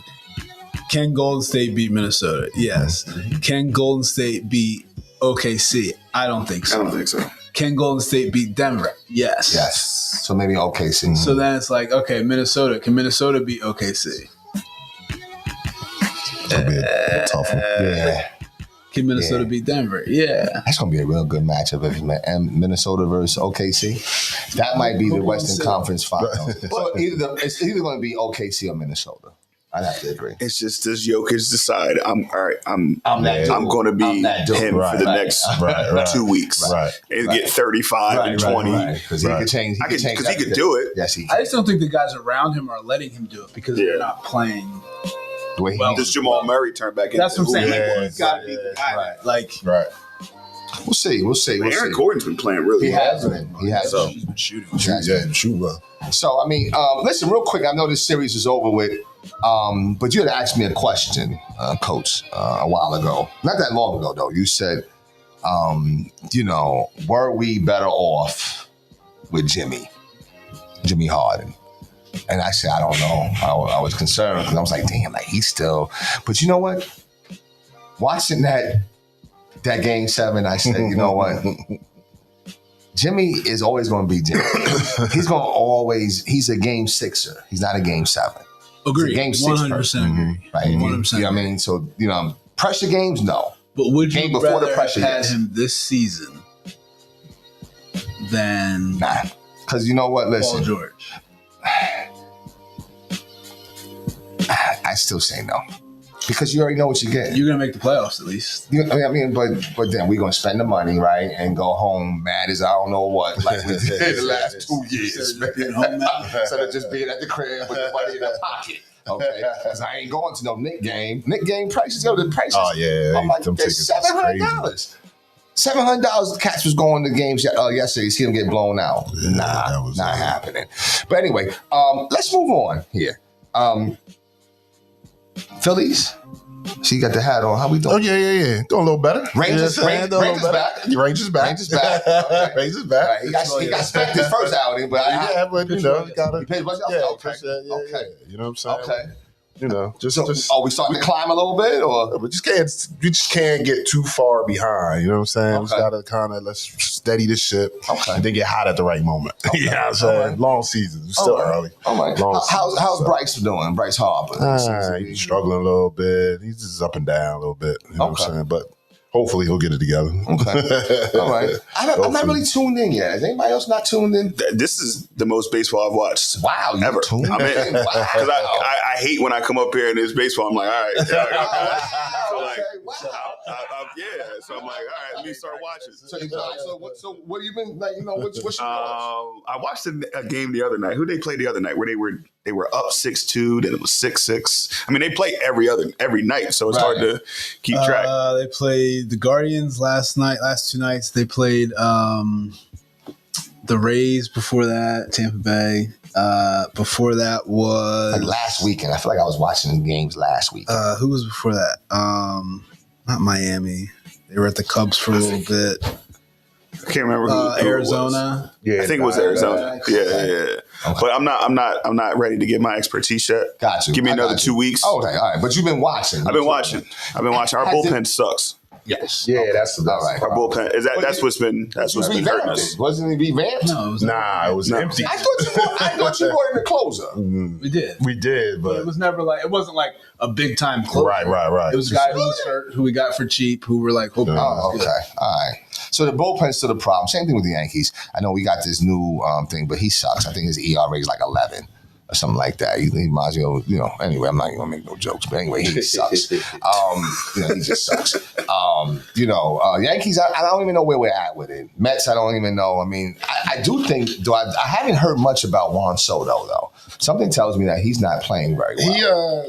can Golden State beat Minnesota? Yes. Can Golden State beat OKC? I don't think I so. don't think so. Can Golden State beat Denver? Yes. Yes. So maybe OKC. So then it's like, okay, Minnesota. Can Minnesota beat OKC? That'll be a tough one. Yeah. Can Minnesota beat Denver? Yeah. That's going to be a real good matchup if Minnesota versus OKC. That might be the Western Conference Final. So it's either going to be OKC or Minnesota. I'd have to agree. It's just does Jokic decide I'm that dude. I'm going to be I'm that dude. him for the next 2 weeks and get 35 and 20 because he could change. Because he could do it. Yes, he I can. just don't think the guys around him are letting him do it because they're not playing. The way Does Jamal Murray turn back into That's what I'm saying. who he Like, was? he's got to be the guy. Right. Like, Right. We'll see. Aaron Gordon's been playing really He well. has been. He has So- been. he's been shooting. Yeah, shoot well. So, I mean, listen, real quick. I know this series is over with, but you had asked me a question, Coach, a while ago. Not that long ago, though. You said, were we better off with Jimmy Harden? And I said, I don't know. I was concerned because I was like, damn, like he's still. But you know what? Watching that game 7, I said, you know what? Jimmy is always going to be Jimmy. He's a game 6er. He's not a game 7. Agree. Game 6 100% agree. Right? 100%. You know what I mean? So, pressure games, no. But would Game you before the rather pressure, have had yes. him this season than Nah. Because you know what? Paul Listen, George? I still say no. Because you already know what you get. You're going to make the playoffs at least. But then we're gonna spend the money, right, and go home mad as I don't know what, like we did the last 2 years. Instead of being home now. Instead of just being at the crib with the money in the pocket. Okay, because I ain't going to no Nick game. Nick game prices, the prices. Oh, yeah. I'm like, Them they're tickets is crazy. $700. $700. The Cats was going to games yesterday. You see them get blown out. Yeah, that was Not happening. But anyway, let's move on here. Phillies. So you got the hat on. How we doing? Oh, yeah. Doing a little better. Rangers back. Rangers back. Okay. Rangers back. Rangers back. Right, he got spanked his first outing, but But you gotta. he paid much. Yeah, Okay. yeah. You know what I'm saying? Okay. Just So, are we starting to climb a little bit, or we just can't get too far behind. You know what I'm saying? We just Okay. gotta kind of let's steady the ship Okay. and then get hot at the right moment. You know what I'm saying? right. Long season. It's still early. Oh my! Long How's season, Bryce doing? Bryce Harper. He's struggling a little bit. He's just up and down a little bit. You know what Okay. I'm saying? But Hopefully he'll get it together. Okay. All right. I'm not really tuned in yet. Is anybody else not tuned in? This is the most baseball I've watched. Wow, you ever. tuned in? I'm in. Wow. Because I hate when I come up here and there's baseball. I'm like, all right. So so I'm like, all right, let me start watching. So what have you been like? You know, what's your watch? I watched a game the other night. Who they played the other night? Where they were up 6-2, then it was 6-6. I mean, they play every night, so it's hard to keep track. They played the Guardians last 2 nights. They played the Rays before that, Tampa Bay. Before that was Like last weekend. I feel like I was watching the games last week. who was before that? Not Miami. They were at the Cubs for a little bit. I can't remember who Arizona. It was. I think it was Arizona. Yeah. Okay. But I'm not ready to get my expertise yet. Got you. Give me another 2 weeks. Okay, all right. But you've been watching. I've been watching. Our bullpen sucks. Yes. Yeah, that's the best. All right. Our bullpen that's what's been hurting us. Wasn't it revamped? No, it was It was empty. I thought you brought in the closer. We did. We did, But it but was never like, it wasn't like a big time close. right. It was a guy who was hurt, who we got for cheap, who were like, hoping. Oh, okay. All right. So the bullpen's still the problem. Same thing with the Yankees. I know we got this new thing, but he sucks. I think his ERA is like 11 or something like that. He reminds me of, anyway, I'm not even going to make no jokes, but anyway, he sucks. He just sucks. Yankees, I don't even know where we're at with it. Mets, I don't even know. I mean, I do think, I haven't heard much about Juan Soto, though. Something tells me that he's not playing very well.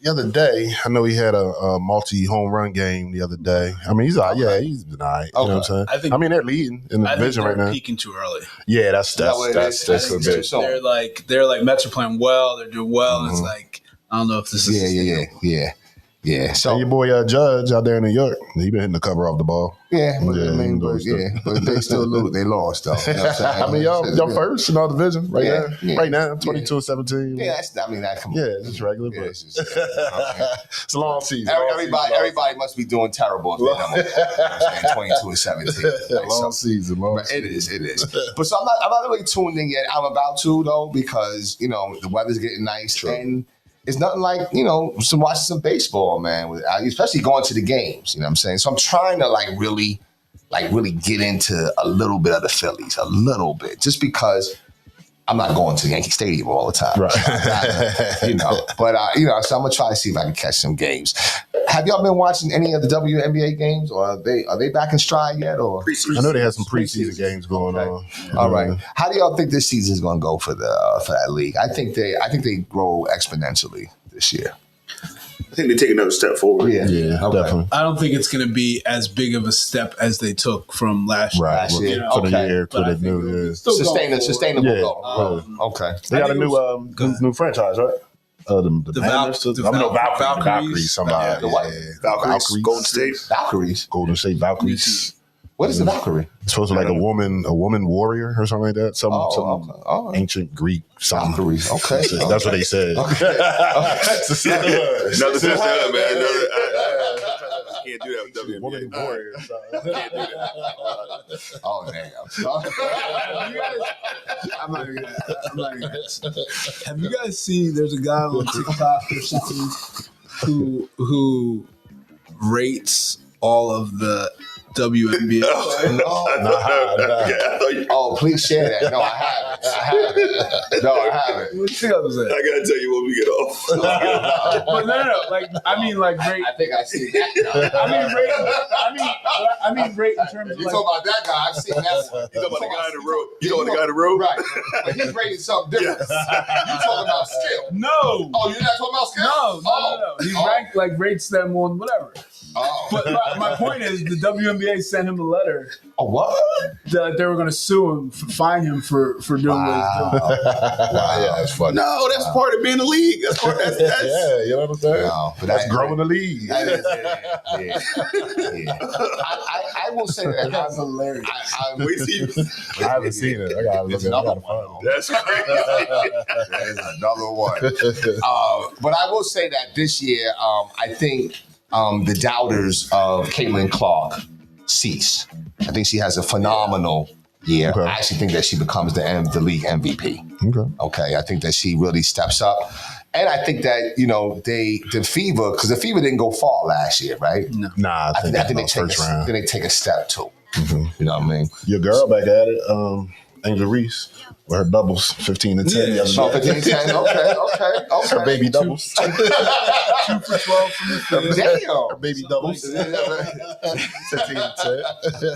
The other day, I know he had a multi-home run game the other day. I mean, he's all right. Yeah, he's been all right. You know what I'm saying? They're leading in the division right now. Peaking too early. Yeah, that's a bit. They're like Mets are playing well. They're doing well. Mm-hmm. It's like, I don't know if this is. Yeah. So and your boy Judge out there in New York, he been hitting the cover off the ball. Yeah, but they still lose. They lost though. You know what I'm saying? I mean, y'all first in our division right now. Yeah. Right now, 22-17. Yeah, it's regular, but it's a long season. Everybody must be doing terrible if they're number 22-17. Long season. It is. But so I'm not really tuned in yet. I'm about to though because the weather's getting nice. True. And it's nothing like, watching some baseball, man, especially going to the games, you know what I'm saying? So I'm trying to really get into a little bit of the Phillies, a little bit, just because I'm not going to Yankee Stadium all the time. Right. So I'm going to try to see if I can catch some games. Have y'all been watching any of the WNBA games, or are they back in stride yet? Or I know they had some preseason games going on. All right. How do y'all think this season is going to go for that league? I think they grow exponentially this year. I think they take another step forward. Yeah, definitely. I don't think it's going to be as big of a step as they took from last year. Last year. For the year, to the new year. Sustainable. Yeah. Okay. They got a new franchise, right? The Valkyries. Somebody. The what? Valkyries. Golden State. Golden State Valkyries. What is the Valkyrie? It's supposed to be like a woman warrior or something like that. Some ancient Greek something. Valkyries. Okay. That's what they said. Okay. Another sister, man. Can't do that with WNBA. Woman warrior. Can't do that. Oh, damn. I'm not even gonna. Have you guys seen? There's a guy on TikTok or something who rates all of the WNBA. Oh, please share that. No, I haven't. No, I haven't. What you was that? I gotta tell you when we get off. But no. Like rate. I think I see that. I mean rate in terms of You talking about that guy? I've seen that one. You talking about the guy in the room? You talking about the guy in the room? Right. But he's rating something different. You talking about skill? No. Oh, you're not talking about skill? No. He ranked rates them on whatever. Oh. But my point is, the WNBA sent him a letter. Oh, what? That they were going to sue him, fine him for doing what he's doing. Wow, yeah, that's funny. No, that's part of being a league. That's part. That's yeah, you know what I'm saying? No, but that's growing the league. Yeah. I will say that That's hilarious. I haven't seen it. I gotta look at it. That's crazy. That is another one. But I will say that this year, I think the doubters of Caitlin Clark cease. I think she has a phenomenal year. Okay. I actually think that she becomes the league MVP. Okay. I think that she really steps up. And I think that, the Fever, because the Fever didn't go far last year, right? No. Nah, I think they first round. Then they take a step too. Mm-hmm. You know what I mean? Your girl back at it, Angel Reese, with her doubles, 15 and 10. Yeah. Oh, 15, 10. Okay. Her baby doubles. 2 for 12 from the field. Damn. Her baby doubles. 15 and 10.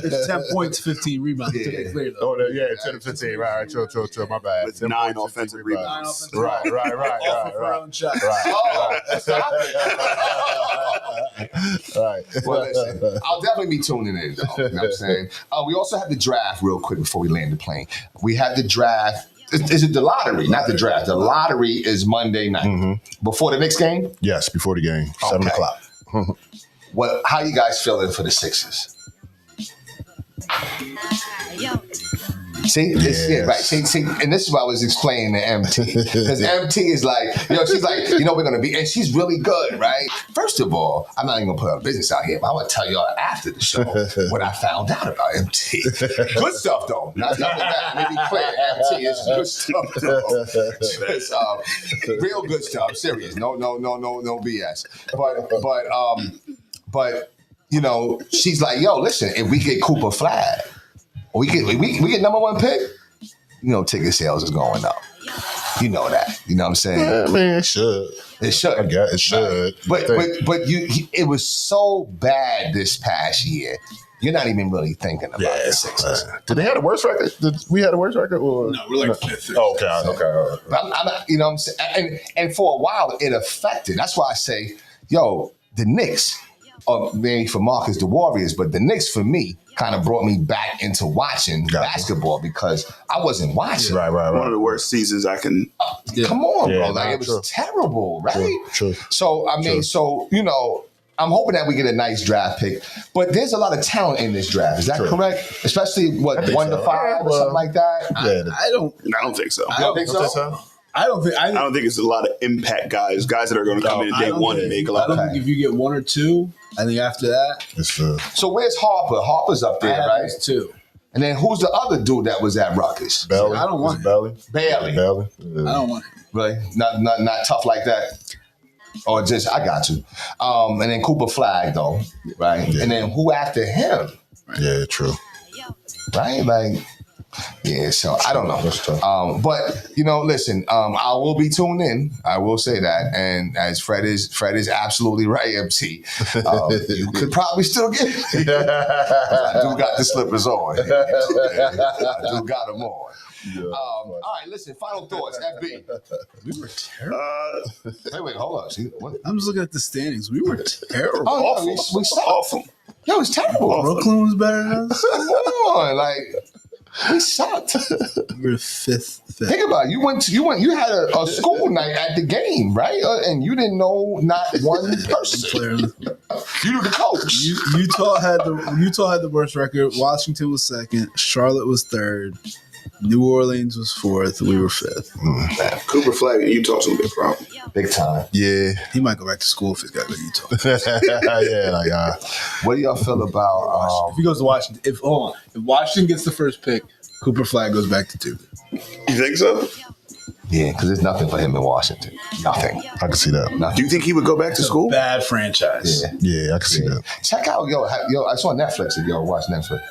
It's 10 points, 15 rebounds. Yeah. To be clear, though. Oh, yeah, 10 and 15. Right. Chill. My bad. With 10 9 points, 15 offensive rebounds. 9 offensive Right. Off of her own shot. Right. Well, listen, I'll definitely be tuning in, though. You know what I'm saying? We also have the draft real quick before we land the plane. We have the draft. Is it the lottery? Not the draft. The lottery is Monday night. Before the next game? Yes, before the game, 7 Okay. o'clock. Well, how you guys feeling for the Sixers? See, Yes. right. See, and this is what I was explaining to MT. Because MT is like, she's like, we're going to be, and she's really good, right? First of all, I'm not even going to put her business out here, but I want to tell y'all after the show what I found out about MT. Good stuff, though. Not that. Let me be clear. MT is good stuff, though. Just, real good stuff. Serious. No BS. But she's like, yo, listen, if we get Cooper Flag, we get number 1 pick, ticket sales is going up. You know that. You know what I'm saying? Yeah, man, it should. It should. I guess it should. But it was so bad this past year. You're not even really thinking about the Sixers. Did they have the worst record? Did we have the worst record? Or? No, we're like 5th. Oh, okay. All right. But I'm not, you know what I'm saying? And for a while, it affected. That's why I say, the Knicks, or maybe for Marcus, the Warriors, but the Knicks, for me, kind of brought me back into watching basketball because I wasn't watching. Right. One of the worst seasons I can. Come on, Yeah, bro. Like, it was true. terrible, right? True. So, I mean, I'm hoping that we get a nice draft pick, but there's a lot of talent in this draft. Is that correct? Especially, I think 1 to so. 5 or something like that? Yeah. I don't I don't think so. You don't think so? I don't think I don't think it's a lot of impact guys that are going to come in day one and make a lot I of. don't think if you get 1 or 2, I think after that, It's So where's Harper? Harper's up I there, have right? these 2. And then who's the other dude that was at Rutgers? Belly. I don't want It's Belly. Bailey. Belly. I don't want him. Really? Not tough like that? Or just, I got you. And then Cooper Flag, though, right? Yeah. And then who after him, Yeah, true. right? Like, yeah, so I don't know. That's tough. But, listen, I will be tuned in. I will say that. And as Fred is absolutely right, MC. You could probably still get it. I do got the slippers on. I do got them on. Yeah. All right, listen, final thoughts. FB. We were terrible. Wait, hold on. See, what? I'm just looking at the standings. We were terrible. Oh, no, we sucked. Awful. Yo, it's terrible. Brooklyn was better than us. Come on, like we sucked. We were 5th. Think about it. You had a school night at the game, right? And you didn't know not one person. Player. You the coach. Utah had the worst record. Washington was 2nd. Charlotte was 3rd. New Orleans was 4th. We were 5th. Cooper Flag in Utah's going to be a problem. Big time. Yeah. He might go back to school if he's got to go to Utah. Yeah, like What do y'all feel about? If he goes to Washington, if Washington gets the first pick, Cooper Flag goes back to 2. You think so? Yeah, because there's nothing for him in Washington. Nothing. I can see that. Do you think he would go back to school? Bad franchise. Yeah. Yeah, I can see that. Check out yo. I saw Netflix. If y'all watch Netflix.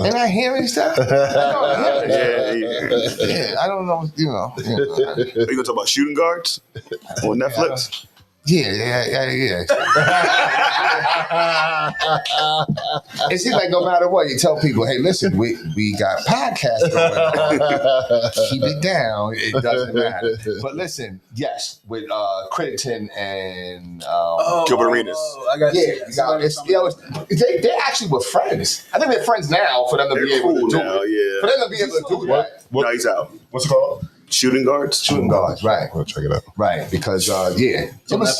Ain't I hearing stuff? I know I'm hearing stuff. Yeah, I don't know. Are you going to talk about shooting guards on Netflix? Yeah. It seems like no matter what, you tell people, hey, listen, we got podcasts going on. Keep it down. It doesn't matter. But listen, yes, with Crittenton and Gilbert Arenas. I got they actually were friends. I think they're friends now for them to be They're able cool to do now, it. yeah. For them to be able to do that. No, he's out. What's it called? Shooting guards? Shooting guards, right. I'll check it out. Right, because it was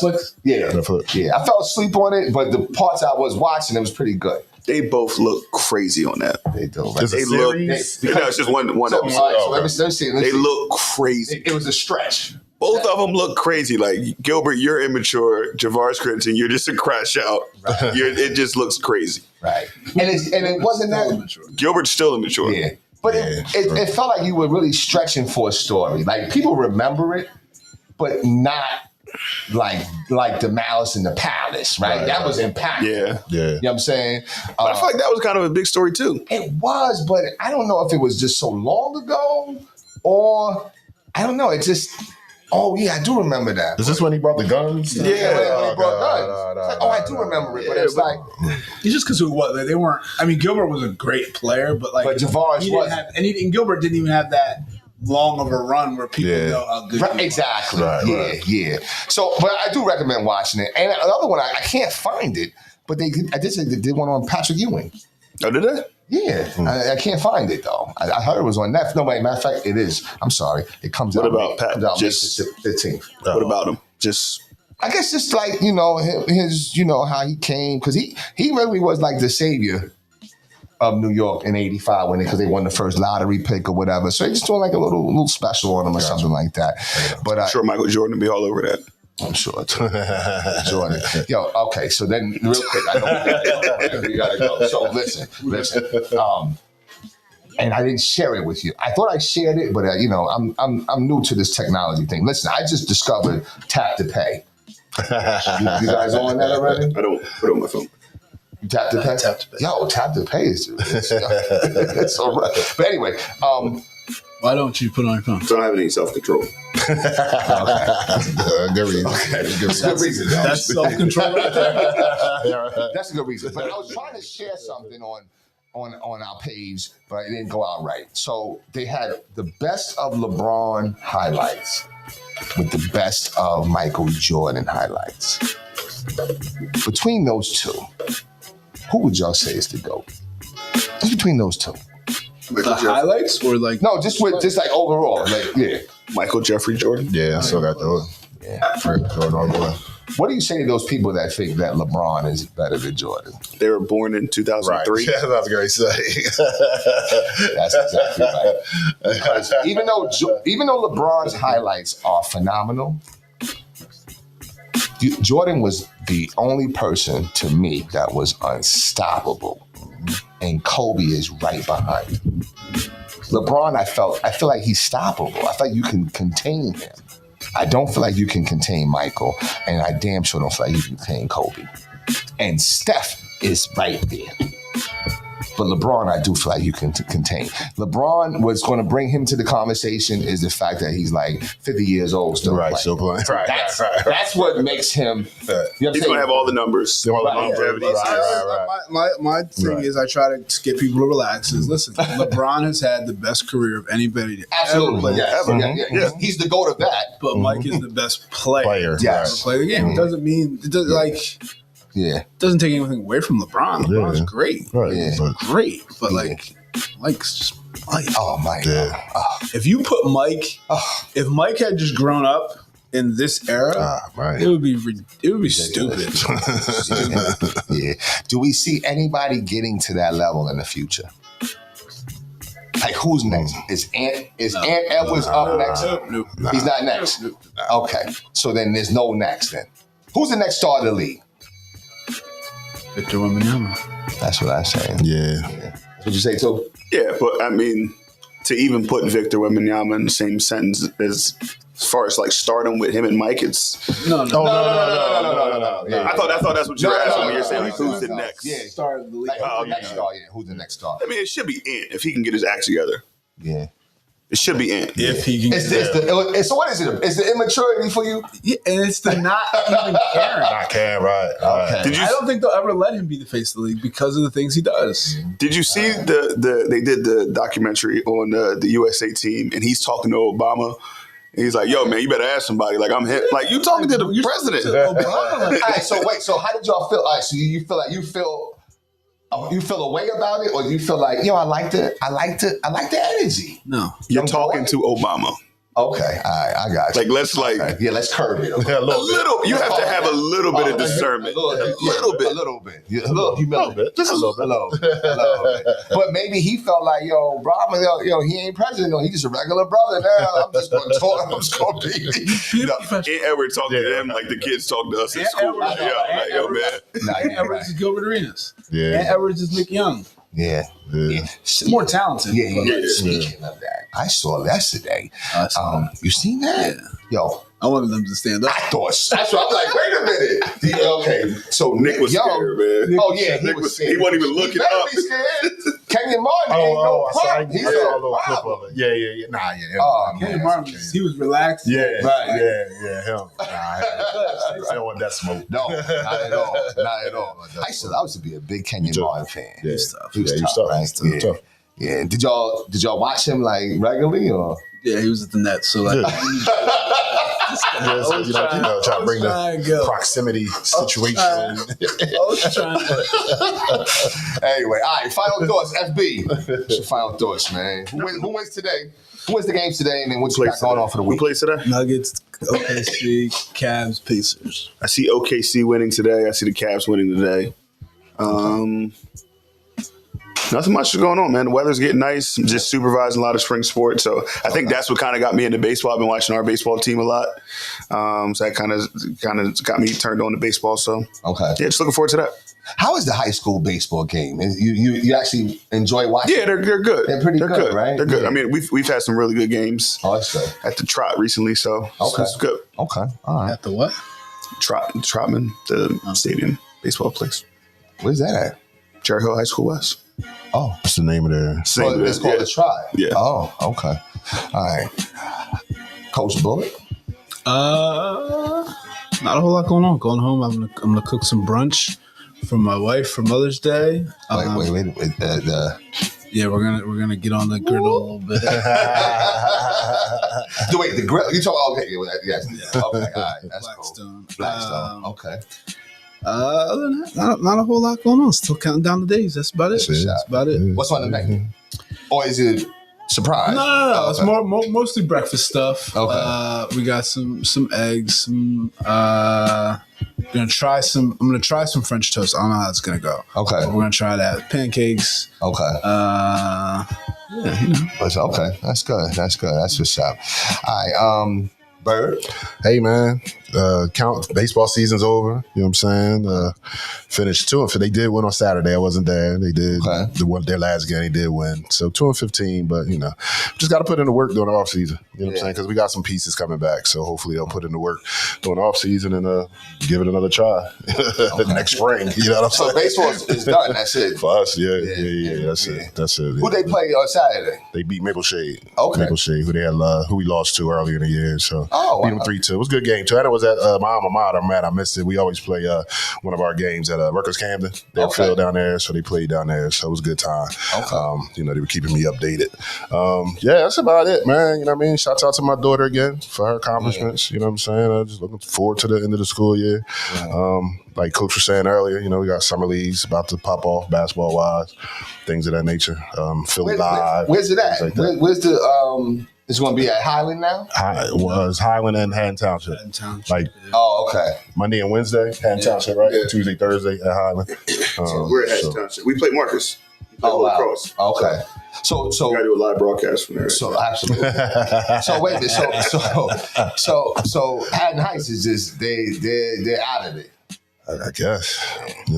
Netflix? Yeah, Netflix. yeah. I fell asleep on it, but the parts I was watching, it was pretty good. They both look crazy on that. They do. Is They it look. series? No, it's just one So, episode. all right, so let me see. They look crazy. It was a stretch. Both of them look crazy. Like Gilbert, you're immature. Javaris Crittenton, you're just a crash out. It just looks crazy. Right. And it wasn't that. Gilbert's still immature. Yeah. But it felt like you were really stretching for a story. Like people remember it, but not like the Malice in the Palace, right? That was impactful. Yeah. You know what I'm saying? But I feel like that was kind of a big story too. It was, but I don't know if it was just so long ago or I don't know. It just. Oh yeah, I do remember that. Is this when he brought the guns? Yeah, when he brought guns. I do remember it, but it's like it's just because they weren't. I mean, Gilbert was a great player, but Javaris wasn't. And Gilbert didn't even have that long of a run where people know how good. Right, exactly. Yeah. So, but I do recommend watching it. And another one, I can't find it, but I did say they did one on Patrick Ewing. Oh, did they? Yeah, I can't find it though. I heard it was on Netflix. No, matter of fact, it is. I'm sorry. It comes out. What about Pat? May 15th. What about him? Just. I guess just like his how he came because he really was like the savior of New York in '85 because they won the first lottery pick or whatever. So they just doing like a little special on him or something like that. But I'm sure Michael Jordan will be all over that. I'm sure. Jordan. Yo, okay. So then, real quick, I know we gotta go. So listen. And I didn't share it with you. I thought I shared it, but I'm new to this technology thing. Listen, I just discovered Tap to Pay. You guys on that already? I don't put it on my phone. You Tap to Pay? Tap to Pay. Yo, Tap to Pay is it's all right. But anyway, why don't you put it on your phone? So I don't have any self-control. Okay. Good reason. That's a good reason. That's self-control right there. That's a good reason. But I was trying to share something on our page, but it didn't go out right. So they had the best of LeBron highlights with the best of Michael Jordan highlights. Between those two, who would y'all say is the GOAT? Just between those two. The highlights or like just like overall, Michael Jeffrey Jordan. Yeah, I still got those. Yeah. Jordan all the way. What do you say to those people that think that LeBron is better than Jordan? They were born in 2003. Yeah, that was a great say. That's exactly right. Because even though LeBron's highlights are phenomenal, Jordan was the only person to me that was unstoppable. And Kobe is right behind him. LeBron, I feel like he's stoppable. I feel like you can contain him. I don't feel like you can contain Michael, and I damn sure don't feel like you can contain Kobe. And Steph is right there. But LeBron, I do feel like you can contain. LeBron, what's going to bring him to the conversation is the fact that he's like 50 years old still playing. Still playing. That's what makes him. He's going to have all the numbers. My thing is I try to get people to relax. Is listen, LeBron has had the best career of anybody absolutely ever played. Yes. Yeah. He's the GOAT of that. But Mike is the best player. Yes. To play the game. It doesn't mean it doesn't take anything away from LeBron. LeBron's great. Right. Yeah. Great. But Mike's just Mike. Oh, Mike. Yeah. If you put Mike, if Mike had just grown up in this era, it would be stupid. Yeah. Do we see anybody getting to that level in the future? Like who's next? Is Ant Edwards up next? Nope. He's not next. Nope. Okay. So then there's no next then. Who's the next star of the league? Victor Wembanyama. That's what I'm saying. Yeah. That's what you say too? Yeah, but I mean, to even put Victor Wembanyama in the same sentence as far as like starting with him and Mike, it's No. I thought that's what you were asking when you're saying like, who's the next? Yeah, Star of the league. like, who's the next star? Yeah, who's the next star? I mean, it should be Ant if he can get his act together. Yeah. It should be Ant. If he can. So what is it? Is the immaturity for you? Yeah, and it's the not even caring. Not caring, right. Okay. I don't think they'll ever let him be the face of the league because of the things he does. Did you see they did the documentary on the USA team and he's talking to Obama and he's like, yo man, you better ask somebody. Like I'm hit. Like you talking to the president. Obama. All right, so wait, so how did y'all feel? All right, so you feel like you feel a way about it, or you feel like, I like the energy? No. You're talking to Obama. Okay, all right, I got you. Like let's Okay, yeah, let's curb it. Yeah, a little bit. You have to have a little bit of discernment. A little bit. Yeah, a little humility. Just a little bit. A little bit. But maybe he felt like, yo, bro, he ain't president. No, he just a regular brother now. I'm just going to talk. I'm just going to be. Aunt Edward talked to them like the kids talk to us at school. Edward, Like, yo, man. Aunt Edwards is Gilbert Arenas. Yeah. Aunt Edwards is Nick Young. Yeah. Yeah. More talented. Yeah. Speaking of that, I saw yesterday. You seen that? Yo, I wanted them to stand up. I thought that's what I'm like. Wait a minute. Yeah, okay, so Nick was scared, man. Oh yeah, Nick was scared. He wasn't even looking better up. be scared. Kenyon Martin ain't no problem. He's I saw a little a clip problem. of it. Yeah. Nah, yeah. Oh, Kenny man. Martin, he was relaxed. Yeah, Right. yeah, him. Nah, I don't want that smoke. No, not at all. Not at all. I used to be a big Kenyon too. Martin fan. Yeah. He was tough. He was tough. Right? He was tough. Yeah. Did y'all watch him like regularly or? Yeah, he was at the Nets. So like, Yeah, so, try to bring the proximity situation. I was trying to. Anyway, all right. Final thoughts, FB. What's your final thoughts, man? Who wins today? Who wins the games today? And then what's got going on for the Who week? plays today? Nuggets, OKC, Cavs, Pacers. I see OKC winning today. I see the Cavs winning today. Nothing much is going on, man. The weather's getting nice. I'm just supervising a lot of spring sports. So I think that's what kind of got me into baseball. I've been watching our baseball team a lot. So that kind of got me turned on to baseball. So Okay. yeah, just looking forward to that. How is the high school baseball game? You actually enjoy watching? Yeah, they're good. They're pretty good, right? They're good. Yeah. I mean, we've had some really good games Oh, that's good. at the Trot recently. So Okay. it's good. Okay. All right. At the what? Trotman, the stadium baseball place. Where's that at? Cherry Hill High School West. Oh, What's the name of their? so it's called the Tribe. Yeah. Oh, okay. All right. Coach Bullock. Not a whole lot going on. Going home, I'm gonna cook some brunch for my wife for Mother's Day. Wait. Yeah, we're gonna get on the griddle a little bit. Wait, the grill. You talk. Okay, yes. Okay, all right. That's Blackstone. cool. Blackstone. Okay. Other than that, not a whole lot going on. Still counting down the days. That's about it. That's about it. What's on the menu? Or is it surprise? No. Okay. It's mostly breakfast stuff. Okay. We got some eggs. I'm gonna try some French toast. I don't know how it's gonna go. Okay. But we're gonna try that. Pancakes. Okay. Okay. That's good. That's what's up. All right. Bird. Hey man, baseball season's over. You know what I'm saying? Finished 2-5. They did win on Saturday. I wasn't there. They did their last game. They did win. So 2-15. But just got to put in the work during the off season. You know what I'm saying? Because we got some pieces coming back. So hopefully they'll put in the work during the off season and give it another try next spring. You know what I'm saying? So baseball is done. That's it. For us, yeah. That's it. Who they play on Saturday? They beat Maple Shade. Okay. Maple Shade, who we lost to earlier in the year. So beat them 3-2. It was a good game too. And it was at my alma mater. Man, I missed it. We always play one of our games at Rutgers Camden. Their field down there, so they played down there. So it was a good time. Okay. They were keeping me updated. That's about it, man. You know what I mean? Shouts out to my daughter again for her accomplishments. You know what I'm saying? I'm just looking forward to the end of the school year. Like Coach was saying earlier, we got summer leagues about to pop off basketball wise, things of that nature. Philly Live. Where's it at? Like that. Where's the it's going to be at Highland now? It was Highland and Haddon Township. Like Okay. Monday and Wednesday, Haddon Township, right? Yeah. Tuesday, Thursday at Highland. We're at Hatch Township. We play Marcus. Oh, wow. Cross. Okay. So We gotta do a live broadcast from there. So absolutely. So wait a minute. So Haddon Heights is just they're out of it. I guess.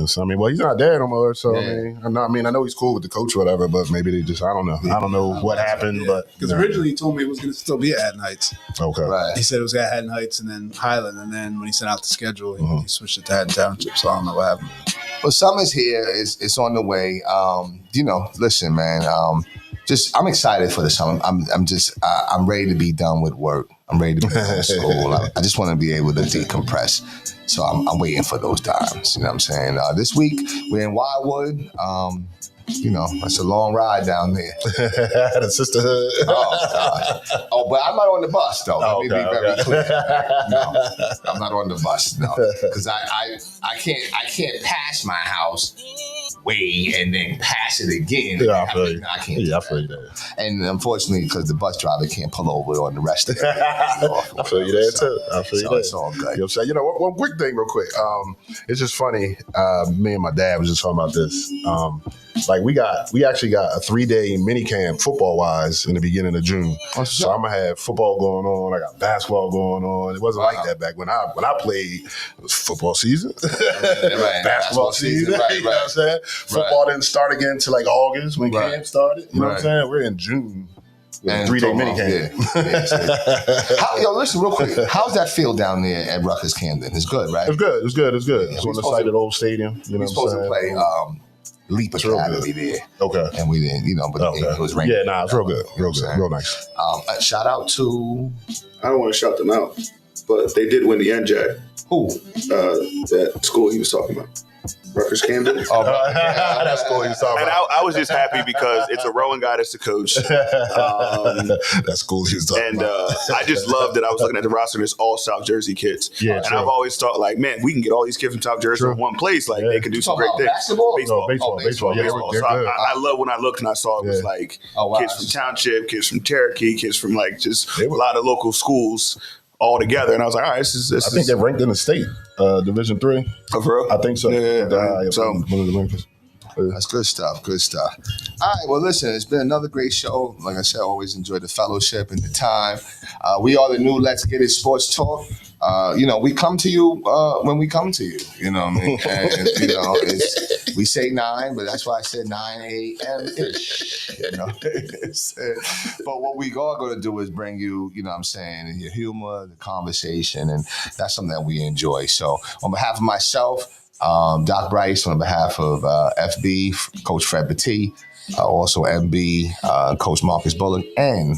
So he's not there no more. So I know he's cool with the coach or whatever, but maybe they just I don't know what happened, but Because originally he told me it was going to still be at Haddon Heights. okay. Right. He said it was at Haddon Heights and then Highland, and then when he sent out the schedule, he switched it to Haddon Township. So I don't know what happened. Well, summer's here. It's on the way. Listen, man. I'm excited for the summer. I'm ready to be done with work. I'm ready to be done with school. I just want to be able to decompress. So I'm waiting for those times. You know what I'm saying? This week we're in Wildwood. It's a long ride down there. The sisterhood. Oh, God. Oh, but I'm not on the bus, though. Let me be very clear. No, I'm not on the bus, no. Because I can't pass my house way and then pass it again. Yeah, I feel you. I can't. Yeah, I feel you there. And unfortunately, because the bus driver can't pull over on the rest of it. I feel you there too. I feel you there. It's all good. You know what I'm saying? You know, one quick thing real quick. It's just funny. Me and my dad was just talking about this. Like we actually got a 3-day mini camp football wise in the beginning of June. So I'm gonna have football going on. I got basketball going on. It wasn't like that back when I played. It was football season, Right. basketball season. Right, You know what I'm saying? Football didn't start again until like August when camp started. You know what I'm saying? We're in June. And 3-day mini camp. Listen real quick. How's that feel down there at Rutgers Camden? It's good, right? It's good. It's good. It's good. It's we on the supposed site to- of the old stadium. You know We're what I'm supposed to saying? play Leap real Academy there. Okay. And we didn't, but it was raining. Yeah, nah, it's real good. Real good. Real nice. Shout out to I don't want to shout them out, but they did win the NJAC. who? That school he was talking about, Rutgers Camden. That's cool. You're talking And about. I was just happy because it's a Rowan guy that's the coach. That's cool. He was talking And about. I just love that I was looking at the roster and it's all South Jersey kids. Yeah, and true. I've always thought like, man, we can get all these kids from South Jersey True. in one place. Like Yeah. they can do some Talking great about things. basketball? Baseball. Baseball. Yeah, Baseball. they're So good. I love when I looked and I saw it was Yeah. like Oh, wow. kids from Township, kids from Cherokee, kids from like just They a were- lot of local schools all together. And I was like, all right, this I think they're ranked in the state, Division 3. for real. I think so. Yeah. So one of the rankings. That's good stuff. Good stuff. All right. Well, listen, it's been another great show. Like I said, I always enjoy the fellowship and the time. We are the new Let's Get It Sports Talk. We come to you when we come to you. You know what I mean? And, we say 9, but that's why I said 9 a.m. ish. But what we are going to do is bring you, you know what I'm saying, your humor, the conversation, and that's something that we enjoy. So on behalf of myself, Doc Bryce, on behalf of FB, Coach Fred Battie, also MB, Coach Marcus Bullock, and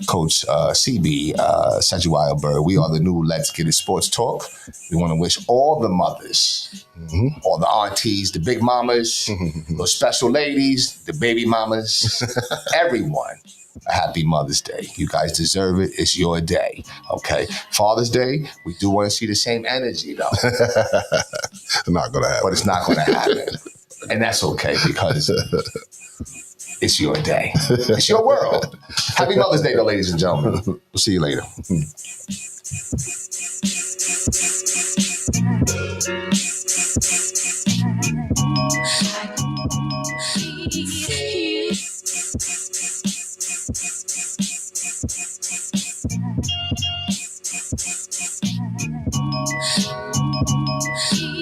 Coach CB, Sajuwaya Bird. We are the new Let's Get It Sports Talk. We want to wish all the mothers, all the aunties, the big mamas, those special ladies, the baby mamas, everyone, a happy Mother's Day. You guys deserve it. It's your day. Okay. Father's Day, we do want to see the same energy, though. Not going to happen. But it's not going to happen. And that's okay because it's your day. It's your world. Happy Mother's Day, though, ladies and gentlemen. We'll see you later.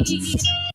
You.